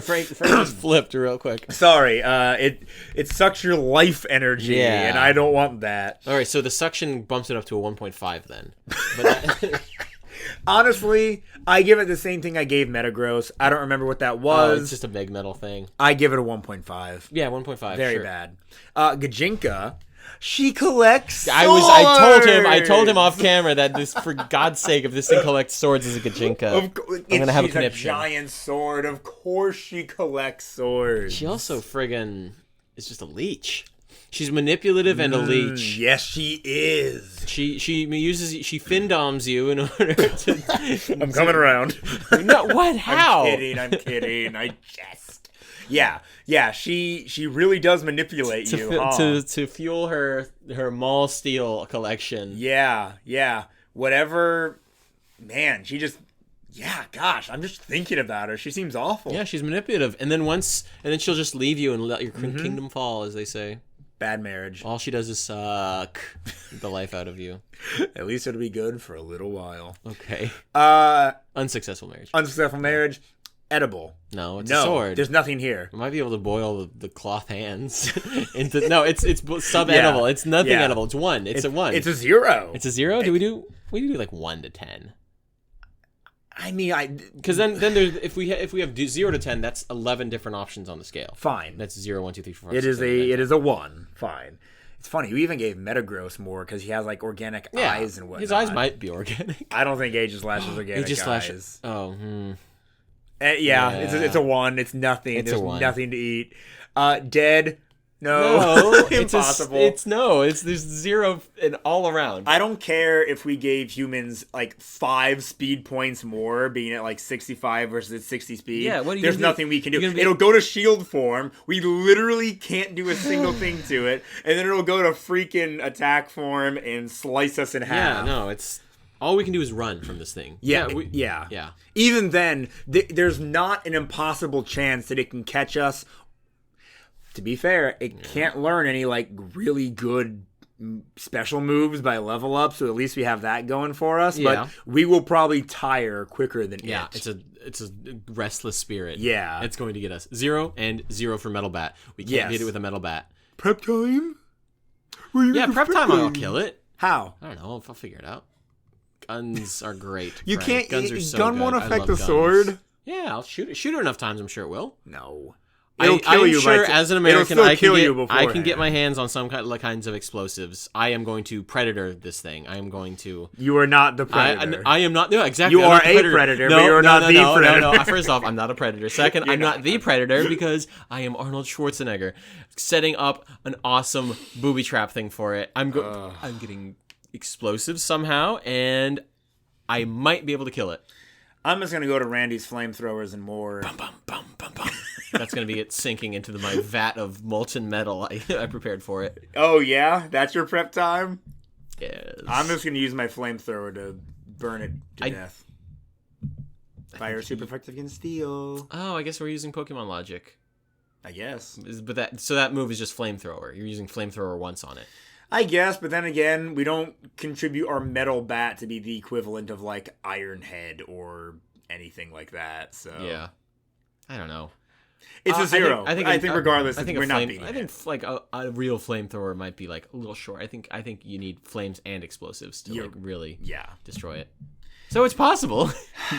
Frank just flipped real quick. Sorry, it sucks your life energy, and I don't want that. All right, so the suction bumps it up to a 1.5 then. But honestly, I give it the same thing I gave Metagross. I don't remember what that was. It's just a big metal thing. I give it a 1.5. Yeah, 1.5. Very sure. bad. Gajinka, she collects swords. I told him off camera that this, for God's sake, if this thing collects swords as a Gajinka, I'm gonna have a conniption. She's a giant sword. Of course, she collects swords. She also friggin' is just a leech. She's manipulative and a leech. Yes, she is. She findoms you in order to. I'm coming around. No, what? How? I'm kidding. I jest. Yeah. She really does manipulate you to fuel her Maul Steel collection. Yeah. Whatever. Man, she just. Yeah, gosh, I'm just thinking about her. She seems awful. Yeah, she's manipulative, and then she'll just leave you and let your kingdom fall, as they say. Bad marriage. All she does is suck the life out of you. At least it'll be good for a little while. Okay. Unsuccessful marriage. Unsuccessful marriage. Edible. No, it's a sword. There's nothing here. I might be able to boil the cloth hands into. No, it's sub-edible. Yeah. It's nothing edible. It's 1. It's a 1. It's a 0. It's a 0. Do we do like 1 to 10? I mean, because then there's if we have 0 to 10, that's 11 different options on the scale. Fine. That's 0, 1, 2, 3, 4, 5, It 6, is 7, 8, 9, 10. It is a 1. Fine. It's funny. We even gave Metagross more because he has like organic eyes and whatnot. His eyes might be organic. I don't think Aegislash is organic eyes. Oh. It's a 1. It's nothing. There's nothing to eat. Dead. No. Impossible. There's 0 and all around. I don't care if we gave humans like 5 speed points more, being at like 65 versus at 60 speed. Yeah, what do you There's nothing we can do. It'll go to shield form. We literally can't do a single thing to it, and then it'll go to freaking attack form and slice us in half. Yeah, no, it's all we can do is run from this thing. Yeah. Even then, there's not an impossible chance that it can catch us. To be fair, it can't learn any like really good special moves by level up, so at least we have that going for us. Yeah. But we will probably tire quicker than it. It's a restless spirit. Yeah, it's going to get us 0 and 0 for Metal Bat. We can't beat it with a Metal Bat. Prep time. Prep time. I'll kill it. How? I don't know. I'll figure it out. Guns are great. You Frank. can't. Guns are so gun good. won't I affect love the guns. sword. Yeah, I'll shoot it. Shoot it enough times. I'm sure it will. No. I'm sure as an American, I can get my hands hands on some kinds of explosives. I am going to predator this thing. I am going to. You are not the predator. I am not. No, exactly. You are a predator, but you're not the predator. No. First off, I'm not a predator. Second, I'm not the predator because I am Arnold Schwarzenegger, setting up an awesome booby trap thing for it. I'm getting explosives somehow, and I might be able to kill it. I'm just gonna go to Randy's flamethrowers and more. Bum, bum, bum, bum, bum. That's gonna be it sinking into my vat of molten metal. I prepared for it. Oh yeah, that's your prep time. Yes. I'm just gonna use my flamethrower to burn it to death. Fire super effective against steel. Oh, I guess we're using Pokemon logic. I guess. But that move is just flamethrower. You're using flamethrower once on it. I guess, but then again, we don't contribute our metal bat to be the equivalent of like Iron Head or anything like that. So yeah, I don't know. It's a 0. I think regardless, we're not beating it. I think like a real flamethrower might be like a little short. I think you need flames and explosives to like really destroy it. So it's possible,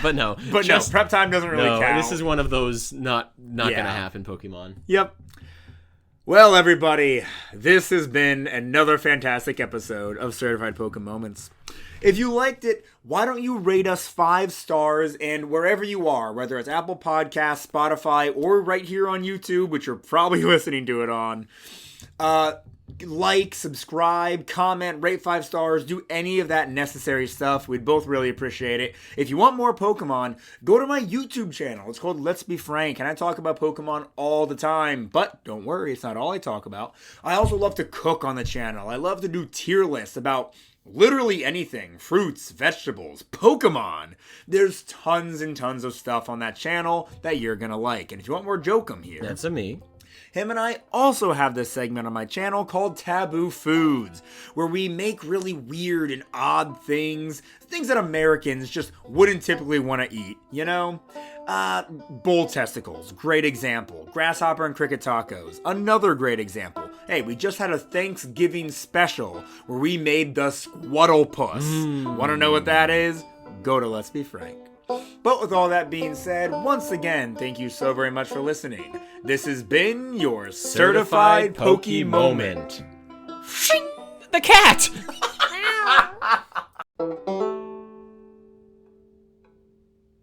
but no. But no, prep time doesn't really count. This is one of those not gonna happen Pokemon. Yep. Well, everybody, this has been another fantastic episode of Certified Pokemon Moments. If you liked it, why don't you rate us 5 stars, and wherever you are, whether it's Apple Podcasts, Spotify, or right here on YouTube, which you're probably listening to it on, like, subscribe, comment, rate 5 stars, do any of that necessary stuff. We'd both really appreciate it. If you want more Pokemon, go to my YouTube channel. It's called Let's Be Frank, and I talk about Pokemon all the time. But don't worry, it's not all I talk about. I also love to cook on the channel. I love to do tier lists about literally anything. Fruits, vegetables, Pokemon. There's tons and tons of stuff on that channel that you're gonna like. And if you want more Jokum here... That's a me. Him and I also have this segment on my channel called Taboo Foods, where we make really weird and odd things that Americans just wouldn't typically want to eat, you know? Bull testicles, great example. Grasshopper and cricket tacos, another great example. Hey, we just had a Thanksgiving special where we made the Squattlepuss. Want to know what that is? Go to Let's Be Frank. But with all that being said, once again, thank you so very much for listening. This has been your Certified Poke Moment. The cat!